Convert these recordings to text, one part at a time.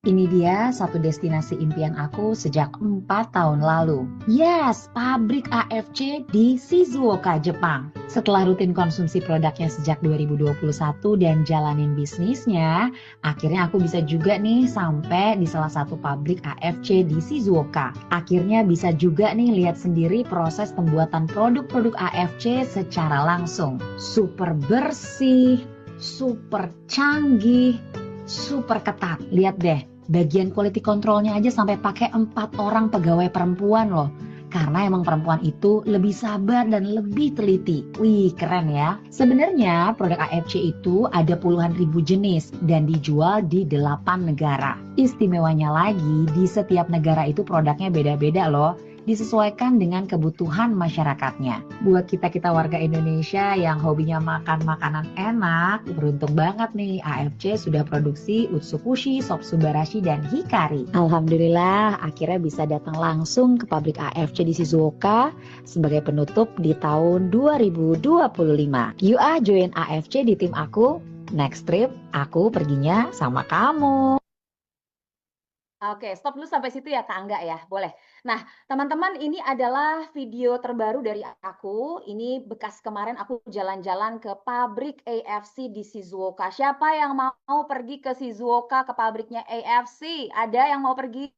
Ini dia satu destinasi impian aku sejak 4 tahun lalu. Yes, pabrik AFC di Shizuoka, Jepang. Setelah rutin konsumsi produknya sejak 2021 dan jalanin bisnisnya, akhirnya aku bisa juga nih sampai di salah satu pabrik AFC di Shizuoka. Akhirnya bisa juga nih lihat sendiri proses pembuatan produk-produk AFC secara langsung. Super bersih, super canggih, super ketat. Lihat deh, bagian quality controlnya aja sampai pakai 4 orang pegawai perempuan loh. Karena emang perempuan itu lebih sabar dan lebih teliti. Wih, keren ya. Sebenarnya produk AFC itu ada puluhan ribu jenis dan dijual di 8 negara. Istimewanya lagi, di setiap negara itu produknya beda-beda loh, disesuaikan dengan kebutuhan masyarakatnya. Buat kita-kita warga Indonesia yang hobinya makan makanan enak, beruntung banget nih AFC sudah produksi Utsukushi, Sop Subarashi, dan Hikari. Alhamdulillah akhirnya bisa datang langsung ke pabrik AFC di Shizuoka sebagai penutup di tahun 2025. Yuk join AFC di tim aku. Next trip aku perginya sama kamu. Oke, stop dulu sampai situ ya Kak Angga ya, boleh. Nah, teman-teman ini adalah video terbaru dari aku. Ini bekas kemarin aku jalan-jalan ke pabrik AFC di Shizuoka. Siapa yang mau pergi ke Shizuoka ke pabriknya AFC? Ada yang mau pergi?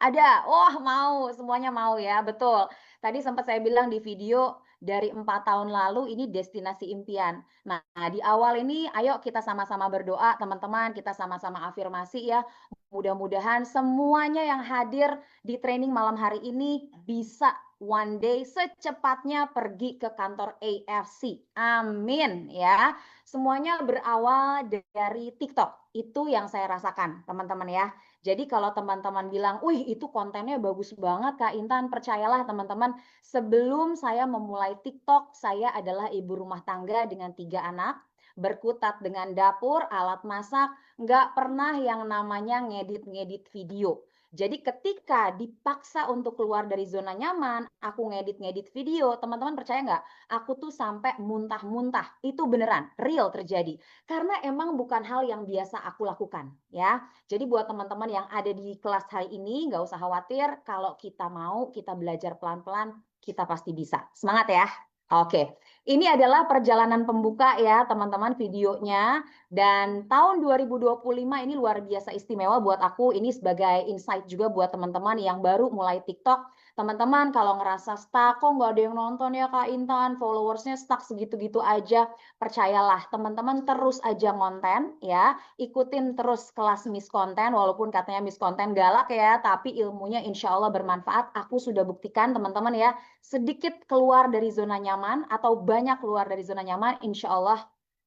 Ada, wah mau, semuanya mau ya, betul. Tadi sempat saya bilang di video dari 4 tahun lalu ini destinasi impian. Nah, di awal ini ayo kita sama-sama berdoa teman-teman, kita sama-sama afirmasi ya. Mudah-mudahan semuanya yang hadir di training malam hari ini bisa one day secepatnya pergi ke kantor AFC. Amin ya. Semuanya berawal dari TikTok. Itu yang saya rasakan, teman-teman ya. Jadi kalau teman-teman bilang, wih itu kontennya bagus banget Kak Intan, percayalah teman-teman, sebelum saya memulai TikTok, saya adalah ibu rumah tangga dengan 3 anak, berkutat dengan dapur, alat masak, nggak pernah yang namanya ngedit-ngedit video. Jadi ketika dipaksa untuk keluar dari zona nyaman, aku ngedit-ngedit video, teman-teman percaya nggak? Aku tuh sampai muntah-muntah, itu beneran, real terjadi. Karena emang bukan hal yang biasa aku lakukan, ya. Jadi buat teman-teman yang ada di kelas hari ini, nggak usah khawatir. Kalau kita mau, kita belajar pelan-pelan, kita pasti bisa. Semangat ya. Oke, ini adalah perjalanan pembuka ya teman-teman videonya. Dan tahun 2025 ini luar biasa istimewa buat aku. Ini sebagai insight juga buat teman-teman yang baru mulai TikTok. Teman-teman kalau ngerasa stuck, kok nggak ada yang nonton ya Kak Intan, followersnya stuck segitu-gitu aja. Percayalah teman-teman terus aja konten ya, ikutin terus kelas Miss Konten, walaupun katanya Miss Konten galak ya, tapi ilmunya insya Allah bermanfaat. Aku sudah buktikan teman-teman ya, sedikit keluar dari zona nyaman atau banyak keluar dari zona nyaman, insya Allah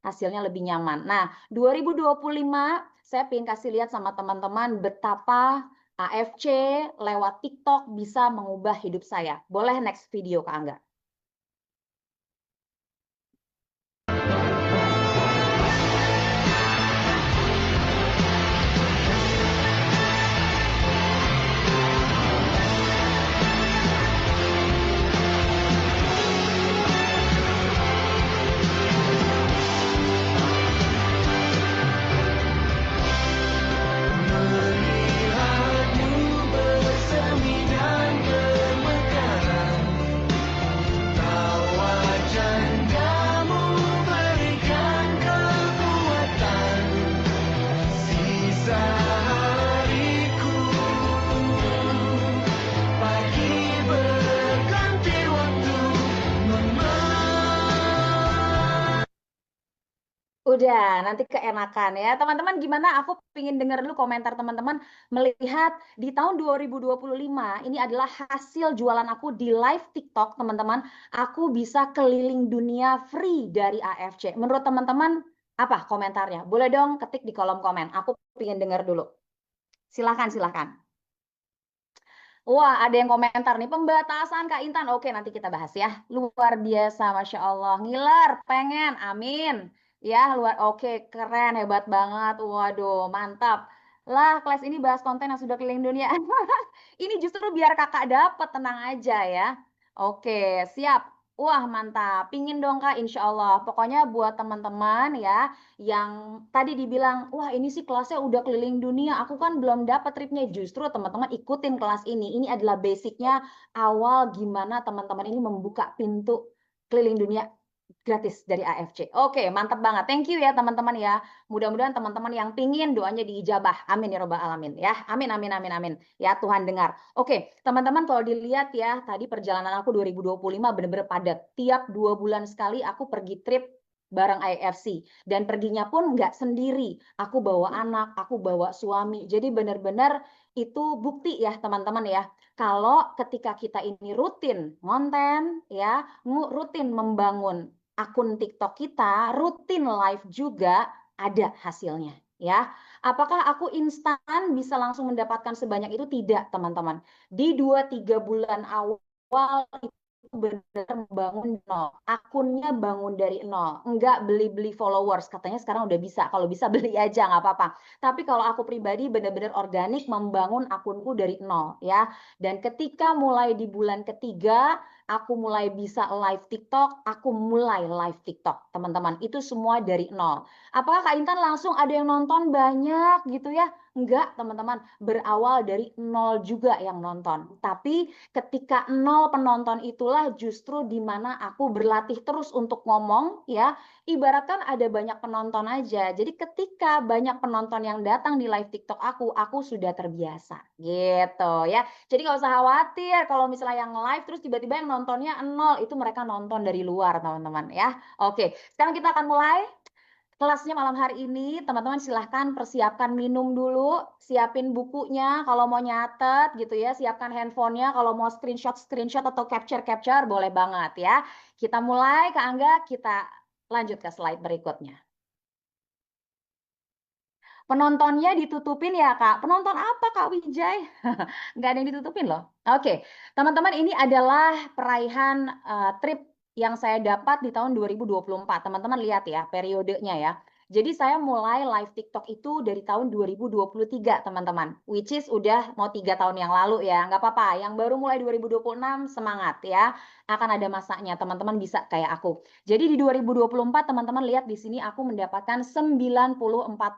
hasilnya lebih nyaman. Nah, 2025 saya pengen kasih lihat sama teman-teman betapa AFC lewat TikTok bisa mengubah hidup saya. Boleh next video Kak Angga? Melihatmu bersemi dan bermekaran, tawa jandamu berikan kekuatan. Sisa hariku, pagi berganti waktu Udah, nanti keenakan ya. Teman-teman gimana? Aku pengen dengar dulu komentar teman-teman melihat di tahun 2025 ini adalah hasil jualan aku di live TikTok, teman-teman. Aku bisa keliling dunia free dari AFC. Menurut teman-teman apa komentarnya? Boleh dong ketik di kolom komen. Aku pengen dengar dulu. Silahkan, silahkan. Wah, ada yang komentar nih, pembatasan Kak Intan. Oke, nanti kita bahas ya. Luar biasa, Masya Allah. Ngiler, pengen, amin. Ya, luar, oke, keren, hebat banget. Waduh, mantap. Lah, kelas ini bahas konten yang sudah keliling dunia. Ini justru biar kakak dapet, tenang aja ya. Oke, siap. Wah, mantap. Pingin dong, Kak, insya Allah. Pokoknya buat teman-teman ya, yang tadi dibilang, wah ini sih kelasnya udah keliling dunia, aku kan belum dapat tripnya. Justru teman-teman ikutin kelas ini. Ini adalah basicnya awal gimana teman-teman ini membuka pintu keliling dunia gratis dari AFC. Oke, mantap banget. Thank you ya teman-teman ya. Mudah-mudahan teman-teman yang pingin doanya diijabah. Amin ya robbal alamin ya. Amin, amin, amin, amin. Ya Tuhan dengar. Oke, teman-teman kalau dilihat ya, tadi perjalanan aku 2025 bener-bener padat. Tiap 2 bulan sekali aku pergi trip bareng IFC. Dan perginya pun nggak sendiri. Aku bawa anak, aku bawa suami. Jadi bener-bener itu bukti ya teman-teman ya. Kalau ketika kita ini rutin konten ya, rutin membangun akun TikTok kita, rutin live juga ada hasilnya ya. Apakah aku instan bisa langsung mendapatkan sebanyak itu? Tidak, teman-teman. Di 2-3 bulan awal itu benar membangun nol. Akunnya bangun dari nol. Enggak beli-beli followers. Katanya sekarang udah bisa. Kalau bisa beli aja, nggak apa-apa. Tapi kalau aku pribadi benar-benar organik membangun akunku dari nol ya. Dan ketika mulai di bulan ketiga, aku mulai bisa live TikTok, aku mulai live TikTok, teman-teman. Itu semua dari nol. Apakah Kak Intan langsung ada yang nonton banyak gitu ya? Enggak, teman-teman. Berawal dari nol juga yang nonton. Tapi ketika nol penonton itulah justru di mana aku berlatih terus untuk ngomong ya. Ibaratkan ada banyak penonton aja. Jadi ketika banyak penonton yang datang di live TikTok aku sudah terbiasa gitu ya. Jadi nggak usah khawatir kalau misalnya yang live terus tiba-tiba yang nontonnya nol, itu mereka nonton dari luar teman-teman ya. Oke, sekarang kita akan mulai kelasnya malam hari ini. Teman-teman silahkan persiapkan minum dulu, siapin bukunya kalau mau nyatet gitu ya, siapkan handphonenya kalau mau screenshot atau capture boleh banget ya. Kita mulai, Kak Angga, kita lanjut ke slide berikutnya. Penontonnya ditutupin ya, Kak. Penonton apa, Kak Wijay? Nggak ada yang ditutupin loh. Oke, teman-teman, ini adalah peraihan trip yang saya dapat di tahun 2024. Teman-teman lihat ya, periodenya ya. Jadi saya mulai live TikTok itu dari tahun 2023, teman-teman. Which is udah mau 3 tahun yang lalu ya. Nggak apa-apa, yang baru mulai 2026, semangat ya. Akan ada masanya, teman-teman bisa kayak aku. Jadi di 2024, teman-teman lihat di sini aku mendapatkan 94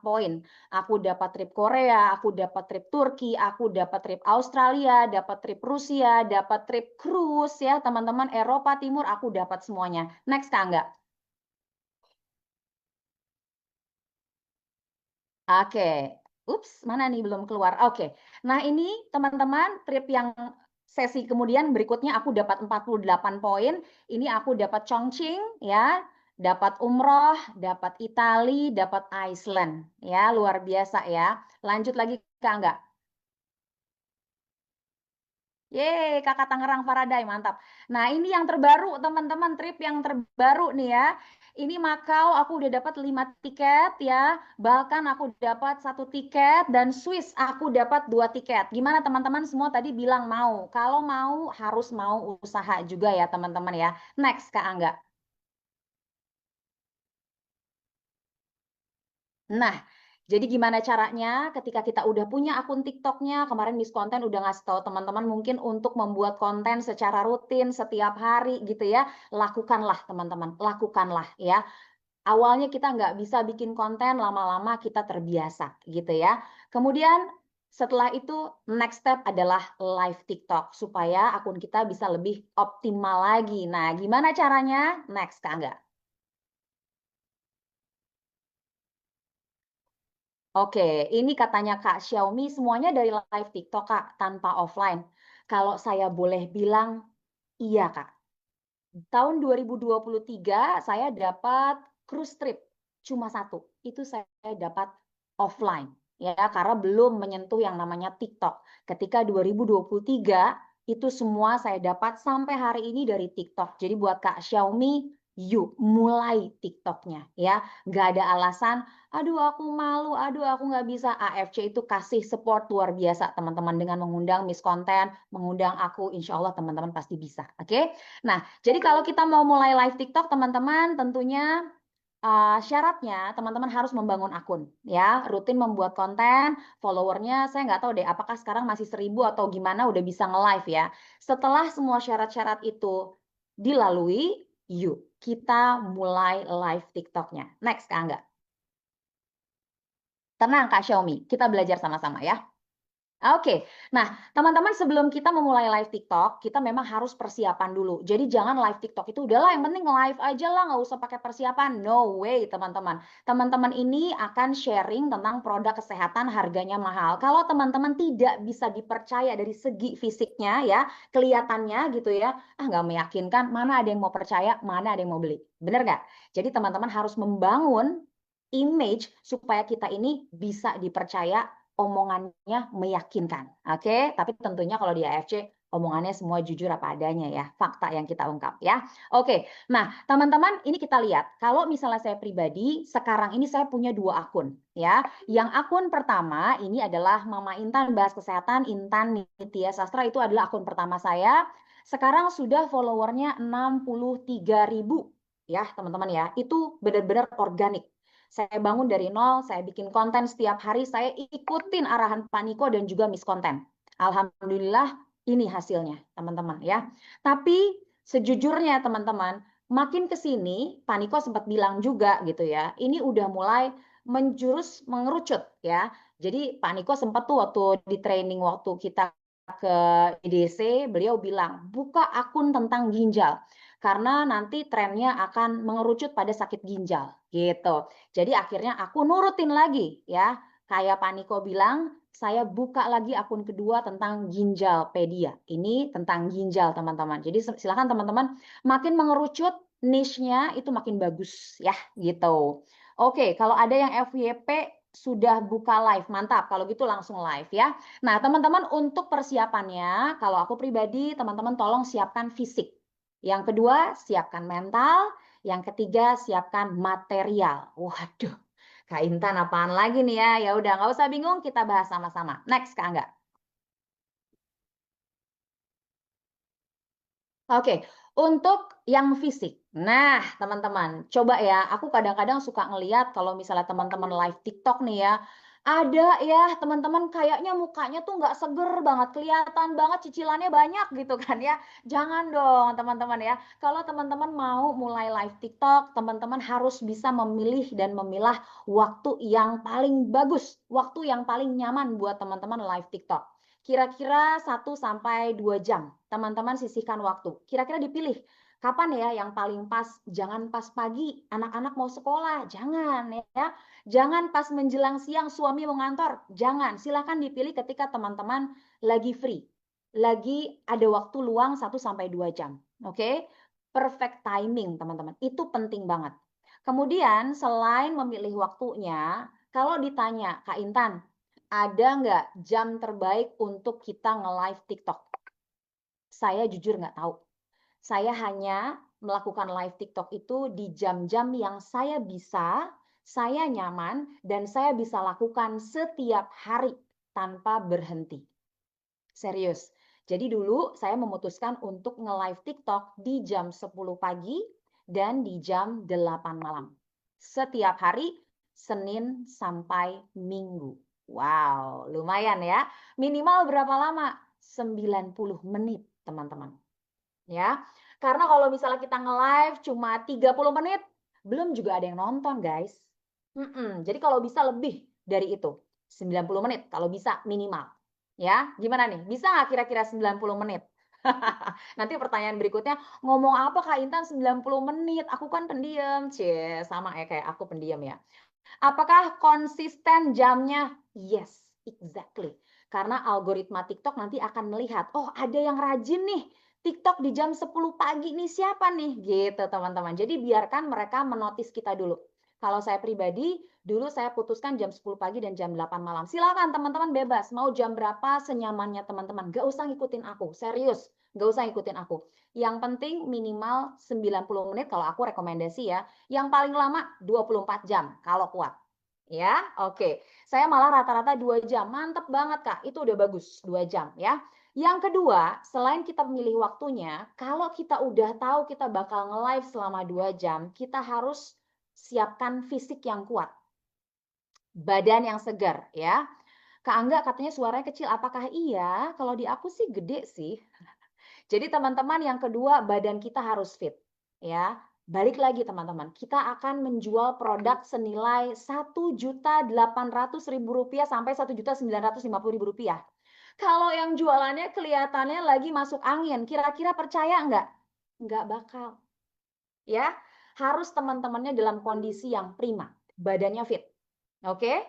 poin. Aku dapat trip Korea, aku dapat trip Turki, aku dapat trip Australia, dapat trip Rusia, dapat trip cruise ya teman-teman, Eropa Timur, aku dapat semuanya. Next, Kak Angga. Oke. Ups, mana nih belum keluar. Oke. Nah, ini teman-teman trip yang sesi kemudian berikutnya aku dapat 48 poin. Ini aku dapat Chongqing ya, dapat umroh, dapat Itali, dapat Iceland ya, luar biasa ya. Lanjut lagi Kak Angga. Yeay, Kakak Tangerang Faraday, mantap. Nah, ini yang terbaru, teman-teman, trip yang terbaru nih ya. Ini Makau, aku udah dapat 5 tiket ya. Bahkan aku dapat 1 tiket, dan Swiss aku dapat 2 tiket. Gimana teman-teman semua tadi bilang mau? Kalau mau, harus mau usaha juga ya teman-teman ya. Next, Kak Angga. Nah, jadi gimana caranya ketika kita udah punya akun TikToknya, kemarin Miss Konten udah ngasih tahu teman-teman mungkin untuk membuat konten secara rutin setiap hari gitu ya, lakukanlah teman-teman, lakukanlah ya. Awalnya kita nggak bisa bikin konten, lama-lama kita terbiasa gitu ya. Kemudian setelah itu next step adalah live TikTok supaya akun kita bisa lebih optimal lagi. Nah, gimana caranya? Next, Kak Angga. Oke, ini katanya Kak Xiaomi semuanya dari live TikTok Kak, tanpa offline. Kalau saya boleh bilang, iya Kak. Tahun 2023 saya dapat cruise trip cuma satu. Itu saya dapat offline ya karena belum menyentuh yang namanya TikTok. Ketika 2023 itu semua saya dapat sampai hari ini dari TikTok. Jadi buat Kak Xiaomi, yuk mulai TikToknya ya. Nggak ada alasan, aduh aku malu, aduh aku nggak bisa. AFC itu kasih support luar biasa teman-teman dengan mengundang Miss Konten, mengundang aku, insya Allah teman-teman pasti bisa. Oke? Nah, jadi kalau kita mau mulai live TikTok, teman-teman, tentunya syaratnya teman-teman harus membangun akun, ya, rutin membuat konten, followernya saya nggak tahu deh, apakah sekarang masih 1.000 atau gimana udah bisa nge-live ya. Setelah semua syarat-syarat itu dilalui, yuk kita mulai live TikTok-nya. Next, Kak Angga. Tenang Kak Xiaomi, kita belajar sama-sama ya. Oke, nah teman-teman sebelum kita memulai live TikTok, kita memang harus persiapan dulu. Jadi jangan live TikTok itu udahlah yang penting live aja lah, nggak usah pakai persiapan. No way teman-teman. Teman-teman ini akan sharing tentang produk kesehatan harganya mahal. Kalau teman-teman tidak bisa dipercaya dari segi fisiknya ya, kelihatannya gitu ya, nggak meyakinkan, mana ada yang mau percaya, mana ada yang mau beli. Bener nggak? Jadi teman-teman harus membangun image supaya kita ini bisa dipercaya, omongannya meyakinkan. Oke, tapi tentunya kalau di AFC omongannya semua jujur apa adanya ya, fakta yang kita ungkap ya. Oke, nah teman-teman ini kita lihat, kalau misalnya saya pribadi, sekarang ini saya punya 2 akun ya. Yang akun pertama ini adalah Mama Intan Bahas Kesehatan, Intan Nitya Sastra, itu adalah akun pertama saya. Sekarang sudah followernya 63.000 ya teman-teman ya, itu benar-benar organik. Saya bangun dari nol, saya bikin konten setiap hari, saya ikutin arahan Pak Niko dan juga Miss Konten. Alhamdulillah ini hasilnya teman-teman ya. Tapi sejujurnya teman-teman, makin ke sini Pak Niko sempat bilang juga gitu ya, ini udah mulai mengerucut ya. Jadi Pak Niko sempat tuh waktu di training waktu kita ke IDC, beliau bilang buka akun tentang ginjal karena nanti trennya akan mengerucut pada sakit ginjal gitu. Jadi akhirnya aku nurutin lagi ya. Kayak Pak Niko bilang, saya buka lagi akun kedua tentang Ginjalpedia. Ini tentang ginjal teman-teman. Jadi silakan teman-teman makin mengerucut niche-nya itu makin bagus ya gitu. Oke, kalau ada yang FYP sudah buka live, mantap. Kalau gitu langsung live ya. Nah, teman-teman untuk persiapannya, kalau aku pribadi, teman-teman tolong siapkan fisik. Yang kedua, siapkan mental. Yang ketiga, siapkan material. Waduh, Kak Intan apaan lagi nih ya? Ya udah, nggak usah bingung, kita bahas sama-sama. Next, Kak Angga. Oke, untuk yang fisik. Nah, teman-teman, coba ya, aku kadang-kadang suka ngeliat kalau misalnya teman-teman live TikTok nih ya, ada ya teman-teman kayaknya mukanya tuh nggak seger banget, kelihatan banget cicilannya banyak gitu kan ya. Jangan dong teman-teman ya. Kalau teman-teman mau mulai live TikTok, teman-teman harus bisa memilih dan memilah waktu yang paling bagus, waktu yang paling nyaman buat teman-teman live TikTok. Kira-kira 1 sampai 2 jam. Teman-teman sisihkan waktu. Kira-kira dipilih kapan ya yang paling pas. Jangan pas pagi, anak-anak mau sekolah. Jangan ya. Jangan pas menjelang siang suami mau ngantor. Jangan. Silakan dipilih ketika teman-teman lagi free. Lagi ada waktu luang 1 sampai 2 jam. Oke? Perfect timing, teman-teman. Itu penting banget. Kemudian selain memilih waktunya, kalau ditanya, Kak Intan, ada nggak jam terbaik untuk kita nge-live TikTok? Saya jujur nggak tahu. Saya hanya melakukan live TikTok itu di jam-jam yang saya bisa, saya nyaman, dan saya bisa lakukan setiap hari tanpa berhenti. Serius. Jadi dulu saya memutuskan untuk nge-live TikTok di jam 10 pagi dan di jam 8 malam. Setiap hari, Senin sampai Minggu. Wow, lumayan ya. Minimal berapa lama? 90 menit, teman-teman. Ya. Karena kalau misalnya kita nge-live cuma 30 menit, belum juga ada yang nonton, guys. Jadi kalau bisa lebih dari itu. 90 menit kalau bisa minimal. Ya, gimana nih? Bisa nggak kira-kira 90 menit? Nanti pertanyaan berikutnya, ngomong apa Kak Intan 90 menit? Aku kan pendiam. Cie, sama ya kayak aku pendiam ya. Apakah konsisten jamnya? Yes, exactly. Karena algoritma TikTok nanti akan melihat, oh ada yang rajin nih, TikTok di jam 10 pagi nih siapa nih? Gitu teman-teman. Jadi biarkan mereka menotis kita dulu. Kalau saya pribadi, dulu saya putuskan jam 10 pagi dan jam 8 malam. Silakan teman-teman bebas, mau jam berapa senyamannya teman-teman. Gak usah ngikutin aku, serius. Gak usah ngikutin aku. Yang penting minimal 90 menit kalau aku rekomendasi ya. Yang paling lama 24 jam kalau kuat. Ya, oke. Saya malah rata-rata 2 jam. Mantep banget, Kak. Itu udah bagus, 2 jam ya. Yang kedua, selain kita memilih waktunya, kalau kita udah tahu kita bakal nge-live selama 2 jam, kita harus siapkan fisik yang kuat. Badan yang segar ya. Kak Angga katanya suaranya kecil. Apakah iya? Kalau di aku sih gede sih. Jadi teman-teman yang kedua, badan kita harus fit. Ya, balik lagi teman-teman, kita akan menjual produk senilai Rp1.800.000 sampai Rp1.950.000. Kalau yang jualannya kelihatannya lagi masuk angin, kira-kira percaya nggak? Nggak bakal. Ya, harus teman-temannya dalam kondisi yang prima, badannya fit. Oke?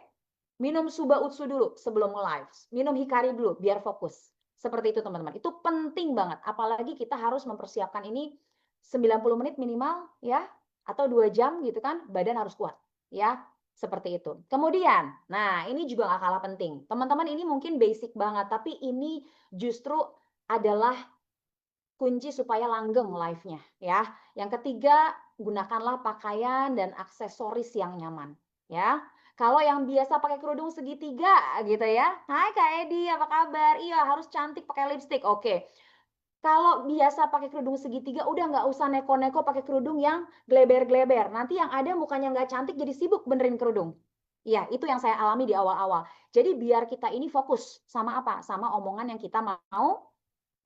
Minum Suba Utsu dulu sebelum live. Minum Hikari dulu biar fokus. Seperti itu teman-teman. Itu penting banget. Apalagi kita harus mempersiapkan ini 90 menit minimal ya, atau 2 jam gitu kan, badan harus kuat ya. Seperti itu. Kemudian, nah ini juga gak kalah penting. Teman-teman ini mungkin basic banget, tapi ini justru adalah kunci supaya langgeng live-nya ya. Yang ketiga, gunakanlah pakaian dan aksesoris yang nyaman ya. Kalau yang biasa pakai kerudung segitiga gitu ya. Hai Kak Edi, apa kabar? Iya, harus cantik pakai lipstick. Oke. Kalau biasa pakai kerudung segitiga, udah nggak usah neko-neko pakai kerudung yang gleber-gleber. Nanti yang ada mukanya nggak cantik jadi sibuk benerin kerudung. Iya, itu yang saya alami di awal-awal. Jadi biar kita ini fokus sama apa? Sama omongan yang kita mau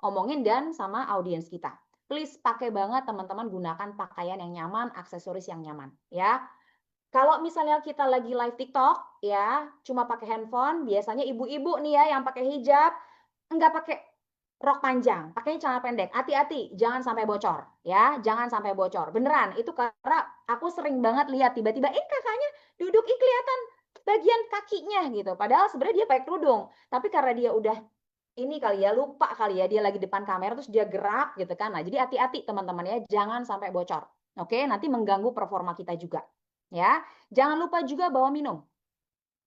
omongin dan sama audiens kita. Please pakai banget teman-teman, gunakan pakaian yang nyaman, aksesoris yang nyaman ya. Kalau misalnya kita lagi live TikTok ya, cuma pakai handphone, biasanya ibu-ibu nih ya yang pakai hijab, enggak pakai rok panjang, pakainya celana pendek. Hati-hati, jangan sampai bocor ya, jangan sampai bocor. Beneran, itu karena aku sering banget lihat tiba-tiba kakaknya duduk kelihatan bagian kakinya gitu. Padahal sebenarnya dia pakai kerudung, tapi karena dia udah ini kali ya, lupa kali ya, dia lagi depan kamera terus dia gerak gitu kan. Nah, jadi hati-hati teman-teman ya, jangan sampai bocor. Oke, nanti mengganggu performa kita juga. Ya, jangan lupa juga bawa minum.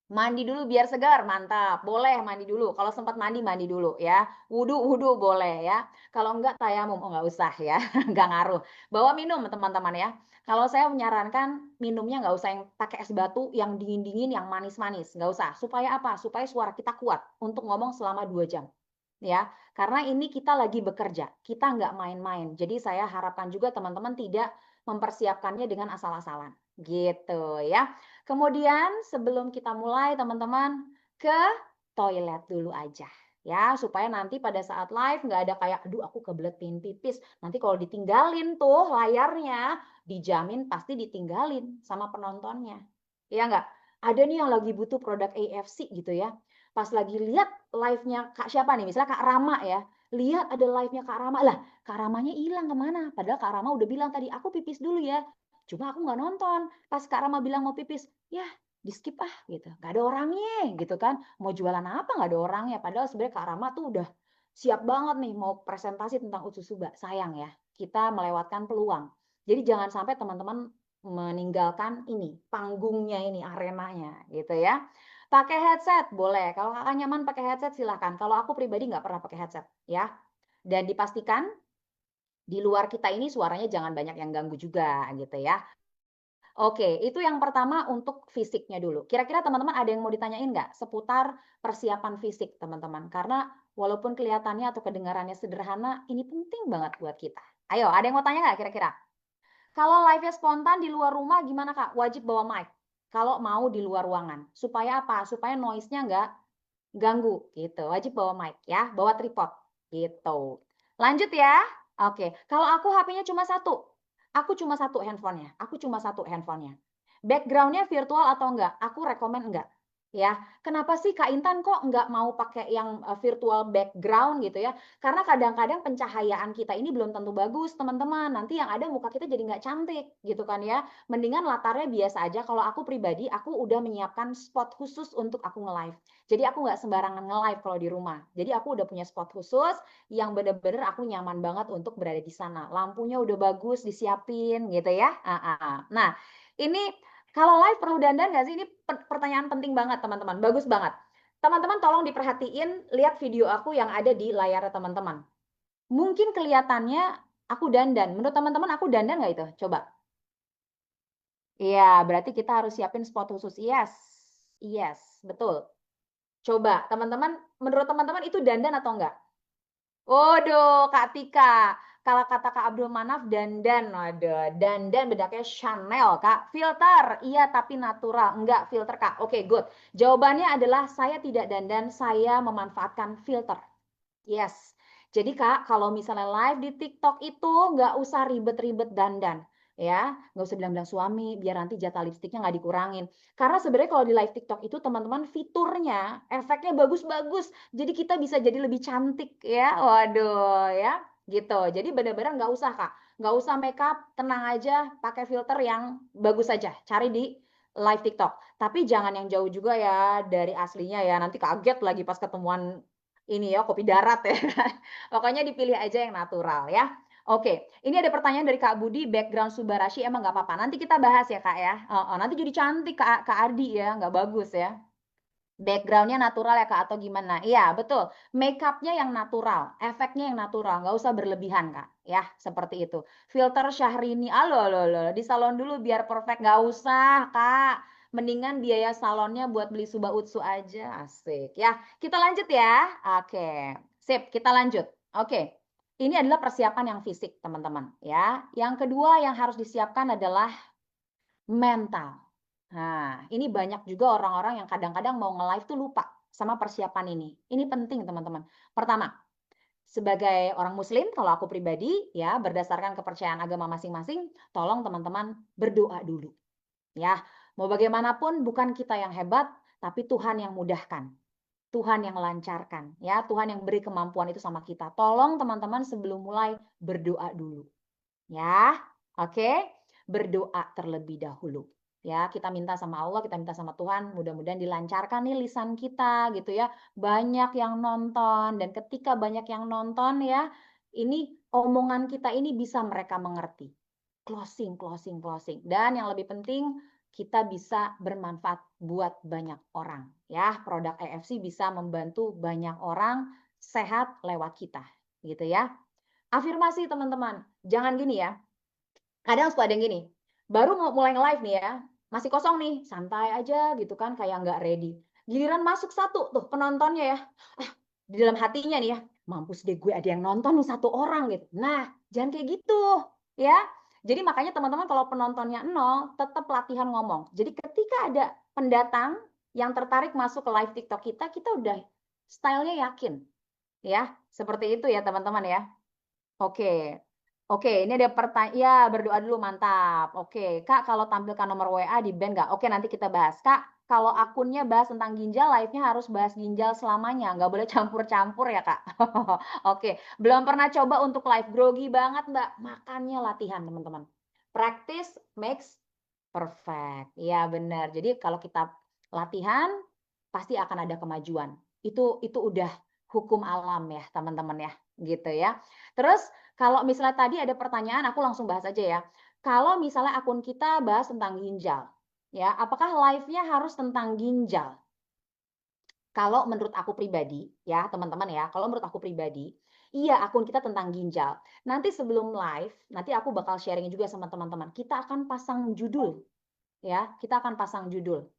Mandi dulu biar segar, mantap. Boleh mandi dulu. Kalau sempat mandi dulu ya. Wudhu boleh ya. Kalau enggak tayamum, enggak usah ya. Enggak ngaruh. Bawa minum teman-teman ya. Kalau saya menyarankan minumnya enggak usah yang pakai es batu, yang dingin-dingin, yang manis-manis. Enggak usah. Supaya apa? Supaya suara kita kuat untuk ngomong selama 2 jam. Ya, karena ini kita lagi bekerja. Kita enggak main-main. Jadi saya harapkan juga teman-teman tidak mempersiapkannya dengan asal-asalan. Gitu ya. Kemudian sebelum kita mulai teman-teman ke toilet dulu aja ya, supaya nanti pada saat live nggak ada kayak aduh aku kebelet pengen pipis. Nanti kalau ditinggalin tuh layarnya, dijamin pasti ditinggalin sama penontonnya. Ya nggak? Ada nih yang lagi butuh produk AFC gitu ya. Pas lagi lihat live-nya Kak siapa nih? Misalnya Kak Rama ya. Lihat ada live-nya Kak Rama. Lah, Kak Ramanya hilang kemana? Padahal Kak Rama udah bilang tadi, aku pipis dulu ya. Cuma aku nggak nonton. Pas Kak Rama bilang mau pipis, ya di skip ah gitu. Nggak ada orangnya gitu kan. Mau jualan apa nggak ada orangnya. Padahal sebenarnya Kak Rama tuh udah siap banget nih mau presentasi tentang Utsusuba. Sayang ya, kita melewatkan peluang. Jadi jangan sampai teman-teman meninggalkan ini, panggungnya ini, arenanya gitu ya. Pakai headset boleh. Kalau kakak nyaman pakai headset silahkan. Kalau aku pribadi nggak pernah pakai headset ya. Dan dipastikan di luar kita ini suaranya jangan banyak yang ganggu juga gitu ya. Oke, itu yang pertama untuk fisiknya dulu. Kira-kira teman-teman ada yang mau ditanyain nggak seputar persiapan fisik teman-teman? Karena walaupun kelihatannya atau kedengarannya sederhana, ini penting banget buat kita. Ayo, ada yang mau tanya nggak kira-kira? Kalau live-nya spontan di luar rumah gimana Kak? Wajib bawa mic. Kalau mau di luar ruangan. Supaya apa? Supaya noise-nya nggak ganggu gitu. Wajib bawa mic ya, bawa tripod gitu. Lanjut ya. Oke, kalau aku HP-nya cuma satu. Aku cuma satu handphonenya. Aku cuma satu handphonenya. Background-nya virtual atau enggak? Aku rekomen enggak. Ya, kenapa sih Kak Intan kok enggak mau pakai yang virtual background gitu ya? Karena kadang-kadang pencahayaan kita ini belum tentu bagus, teman-teman. Nanti yang ada muka kita jadi nggak cantik gitu kan ya. Mendingan latarnya biasa aja. Kalau aku pribadi, aku udah menyiapkan spot khusus untuk aku nge-live. Jadi aku nggak sembarangan nge-live kalau di rumah. Jadi aku udah punya spot khusus yang bener-bener aku nyaman banget untuk berada di sana. Lampunya udah bagus disiapin gitu ya. Nah, ini kalau live perlu dandan nggak sih? Ini pertanyaan penting banget teman-teman. Bagus banget. Teman-teman tolong diperhatiin, lihat video aku yang ada di layar teman-teman. Mungkin kelihatannya aku dandan. Menurut teman-teman aku dandan nggak itu? Coba. Iya, berarti kita harus siapin spot khusus. Yes, yes, betul. Coba teman-teman, menurut teman-teman itu dandan atau enggak? Waduh, Kak Tika. Kalau kata Kak Abdul Manaf, dandan. Waduh, dandan bedaknya Chanel, Kak. Filter, iya tapi natural. Enggak filter, Kak. Oke, good. Jawabannya adalah saya tidak dandan, saya memanfaatkan filter. Yes. Jadi Kak, kalau misalnya live di TikTok itu nggak usah ribet-ribet dandan. Ya, nggak usah bilang-bilang suami, biar nanti jatah lipstiknya nggak dikurangin. Karena sebenarnya kalau di live TikTok itu teman-teman fiturnya, efeknya bagus-bagus. Jadi kita bisa jadi lebih cantik ya. Waduh ya, gitu. Jadi benar-benar nggak usah Kak. Nggak usah makeup, tenang aja, pakai filter yang bagus saja. Cari di live TikTok. Tapi jangan yang jauh juga ya dari aslinya ya. Nanti kaget lagi pas ketemuan ini ya, kopi darat ya. Pokoknya dipilih aja yang natural ya. Oke, ini ada pertanyaan dari Kak Budi, background Subarashi emang nggak apa-apa. Nanti kita bahas ya Kak ya. Nanti jadi cantik Kak Ardi ya, nggak bagus ya. Backgroundnya natural ya Kak atau gimana? Iya betul, makeupnya yang natural, efeknya yang natural, nggak usah berlebihan Kak. Ya seperti itu. Filter Syahrini, alo, di salon dulu biar perfect, nggak usah Kak. Mendingan biaya salonnya buat beli Suba Utsu aja, asik ya. Kita lanjut ya. Oke, sip, kita lanjut. Oke, ini adalah persiapan yang fisik teman-teman ya. Yang kedua yang harus disiapkan adalah mental. Nah, ini banyak juga orang-orang yang kadang-kadang mau nge-live tuh lupa sama persiapan ini. Ini penting teman-teman. Pertama, sebagai orang muslim, kalau aku pribadi ya berdasarkan kepercayaan agama masing-masing, tolong teman-teman berdoa dulu. Ya, mau bagaimanapun bukan kita yang hebat, tapi Tuhan yang mudahkan. Tuhan yang lancarkan, ya Tuhan yang beri kemampuan itu sama kita. Tolong teman-teman sebelum mulai berdoa dulu. Ya, oke? Berdoa terlebih dahulu. Ya, kita minta sama Allah, kita minta sama Tuhan, mudah-mudahan dilancarkan nih lisan kita gitu ya. Banyak yang nonton dan ketika banyak yang nonton ya, ini omongan kita ini bisa mereka mengerti. Closing, closing, closing. Dan yang lebih penting, kita bisa bermanfaat buat banyak orang. Ya, produk EFC bisa membantu banyak orang sehat lewat kita, gitu ya. Afirmasi teman-teman, jangan gini ya. Kadang suka ada yang gini, baru mau mulai nge-live nih ya, masih kosong nih, santai aja gitu kan, kayak nggak ready. Giliran masuk satu tuh penontonnya ya, di dalam hatinya nih ya, mampus deh gue ada yang nonton nih satu orang gitu. Nah, jangan kayak gitu ya. Jadi makanya teman-teman kalau penontonnya nol, tetap latihan ngomong. Jadi ketika ada pendatang yang tertarik masuk ke live TikTok kita, kita udah stylenya yakin ya. Seperti itu ya teman-teman ya. Oke. Oke, ini ada pertanyaan. Ya, berdoa dulu, mantap. Oke, Kak, kalau tampilkan nomor WA di band nggak? Oke, nanti kita bahas. Kak, kalau akunnya bahas tentang ginjal, live-nya harus bahas ginjal selamanya. Nggak boleh campur-campur ya, Kak. Oke, belum pernah coba untuk live. Grogi banget, Mbak. Makannya latihan, teman-teman. Practice makes perfect. Iya, benar. Jadi kalau kita latihan, pasti akan ada kemajuan. Itu udah hukum alam ya, teman-teman ya. Gitu ya. Terus kalau misalnya tadi ada pertanyaan, aku langsung bahas aja ya. Kalau misalnya akun kita bahas tentang ginjal, ya, apakah live-nya harus tentang ginjal? Kalau menurut aku pribadi, ya teman-teman ya, kalau menurut aku pribadi, iya akun kita tentang ginjal. Nanti sebelum live, nanti aku bakal sharing juga sama teman-teman. Kita akan pasang judul, ya, kita akan pasang judul.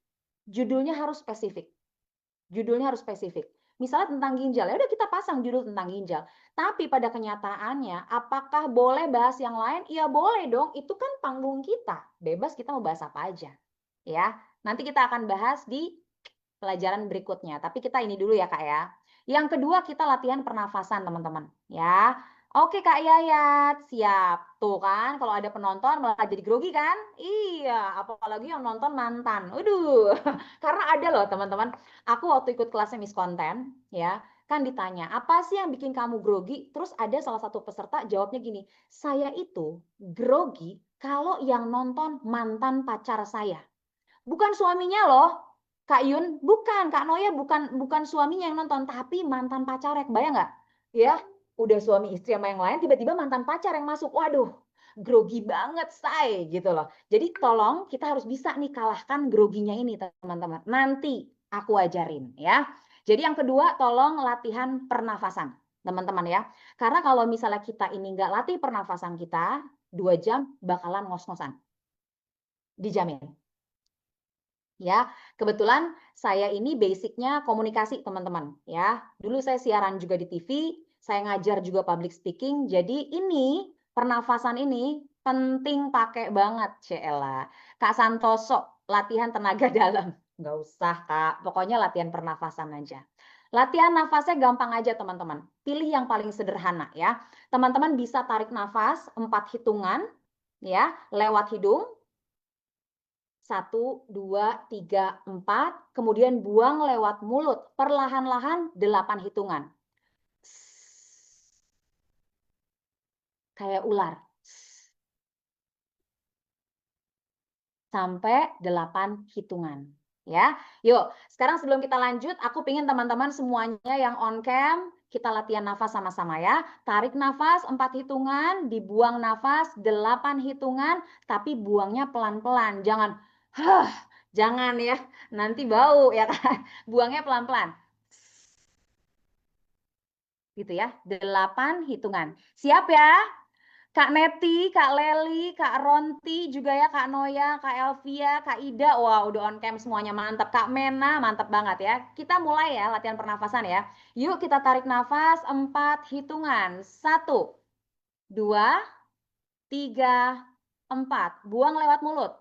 Judulnya harus spesifik. Judulnya harus spesifik. Misalnya tentang ginjal, ya udah kita pasang judul tentang ginjal. Tapi pada kenyataannya, apakah boleh bahas yang lain? Iya boleh dong, itu kan panggung kita. Bebas kita mau bahas apa aja. Ya, nanti kita akan bahas di pelajaran berikutnya. Tapi kita ini dulu ya Kak ya. Yang kedua kita latihan pernafasan teman-teman. Ya, oke Kak Yayat, siap. Tuh kan, kalau ada penonton malah jadi grogi kan? Iya, apalagi yang nonton mantan. Waduh, karena ada loh teman-teman. Aku waktu ikut kelasnya Miss Konten, ya, kan ditanya, apa sih yang bikin kamu grogi? Terus ada salah satu peserta jawabnya gini, saya itu grogi kalau yang nonton mantan pacar saya. Bukan suaminya loh, Kak Yun, bukan, Kak Noya bukan suaminya yang nonton, tapi mantan pacarnya, kebayang nggak? Ya, udah suami istri sama yang lain, tiba-tiba mantan pacar yang masuk. Waduh, grogi banget, say, gitu loh. Jadi tolong kita harus bisa nih kalahkan groginya ini, teman-teman. Nanti aku ajarin ya. Jadi yang kedua, tolong latihan pernafasan, teman-teman ya. Karena kalau misalnya kita ini nggak latih pernafasan kita, 2 jam bakalan ngos-ngosan. Dijamin. Ya, kebetulan saya ini basicnya komunikasi teman-teman ya. Dulu saya siaran juga di TV, saya ngajar juga public speaking. Jadi ini pernafasan ini penting pakai banget, Cela. Kak Santoso, latihan tenaga dalam. Nggak usah, Kak. Pokoknya latihan pernafasan aja. Latihan nafasnya gampang aja teman-teman. Pilih yang paling sederhana ya. Teman-teman bisa tarik nafas 4 hitungan ya, lewat hidung. 1, 2, 3, 4. Kemudian buang lewat mulut. Perlahan-lahan 8 hitungan. Kayak ular. Sampai 8 hitungan. Ya, yuk. Sekarang sebelum kita lanjut, aku pengen teman-teman semuanya yang on cam, kita latihan nafas sama-sama ya. Tarik nafas 4 hitungan, dibuang nafas 8 hitungan, tapi buangnya pelan-pelan. Jangan, jangan ya, nanti bau ya kan. Buangnya pelan-pelan. Gitu ya, 8 hitungan. Siap ya? Kak Neti, Kak Leli, Kak Ronti juga ya, Kak Noya, Kak Elvia, Kak Ida, wah udah on cam semuanya mantap. Kak Mena, mantap banget ya. Kita mulai ya latihan pernafasan ya. Yuk kita tarik nafas 4 hitungan. 1, 2, 3, 4. Buang lewat mulut.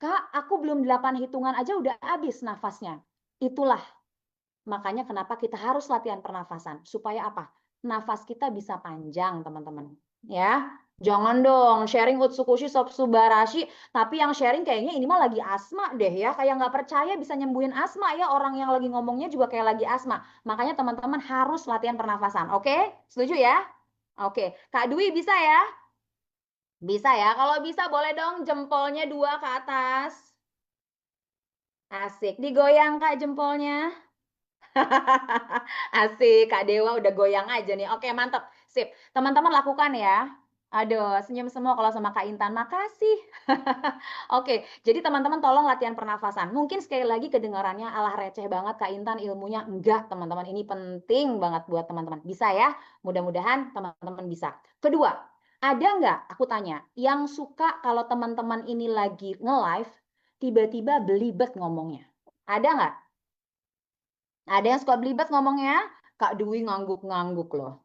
Kak, aku belum 8 hitungan aja udah habis nafasnya. Itulah makanya kenapa kita harus latihan pernafasan. Supaya apa? Nafas kita bisa panjang, teman-teman. Ya, jangan dong sharing Utsukushi Sopsubarashi, tapi yang sharing kayaknya ini mah lagi asma deh ya. Kayak nggak percaya bisa nyembuhin asma ya. Orang yang lagi ngomongnya juga kayak lagi asma. Makanya teman-teman harus latihan pernafasan. Oke? Setuju ya? Oke. Kak Dwi bisa ya? Bisa ya. Kalau bisa boleh dong jempolnya 2 ke atas. Asik. Digoyang Kak jempolnya. Asik, Kak Dewa udah goyang aja nih. Oke, mantap. Sip. Teman-teman lakukan ya. Aduh, senyum semua kalau sama Kak Intan. Makasih. Oke, jadi teman-teman tolong latihan pernafasan. Mungkin sekali lagi kedengarannya alah receh banget Kak Intan, ilmunya enggak, teman-teman. Ini penting banget buat teman-teman. Bisa ya? Mudah-mudahan teman-teman bisa. Kedua, ada nggak, aku tanya, yang suka kalau teman-teman ini lagi nge-live, tiba-tiba belibet ngomongnya? Ada nggak? Ada yang suka belibet ngomongnya? Kak Dwi ngangguk-ngangguk loh.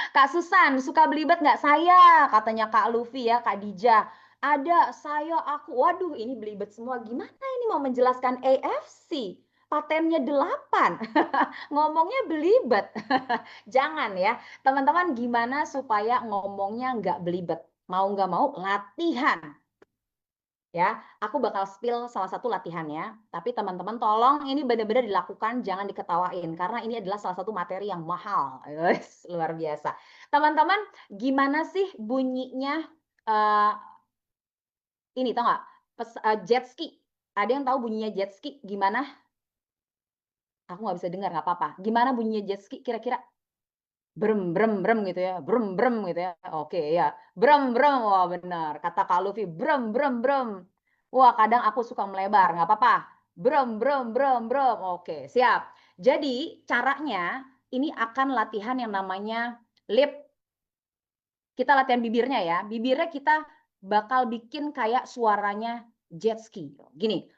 Kak Susan, suka belibet nggak? Saya, katanya Kak Luffy ya, Kak Dija. Ada, saya, aku. Waduh, ini belibet semua. Gimana ini mau menjelaskan AFC? Patennya 8. Ngomongnya belibet. Jangan ya. Teman-teman, gimana supaya ngomongnya nggak belibet? Mau nggak mau, latihan. Ya, aku bakal spill salah satu latihannya, tapi teman-teman tolong ini benar-benar dilakukan, jangan diketawain karena ini adalah salah satu materi yang mahal. Yes, luar biasa. Teman-teman, gimana sih bunyinya eh, ini tau nggak? Jet ski. Ada yang tahu bunyinya jet ski gimana? Aku nggak bisa dengar, nggak apa-apa. Gimana bunyinya jet ski kira-kira? Brem brem brem gitu ya, brem brem gitu ya. Oke ya, brem brem, wah benar. Kata Kak Luffy, brem brem brem. Wah kadang aku suka melebar, nggak apa-apa. Brem brem brem brem. Oke siap. Jadi caranya ini akan latihan yang namanya lip. Kita latihan bibirnya ya. Bibirnya kita bakal bikin kayak suaranya jet ski. Gini.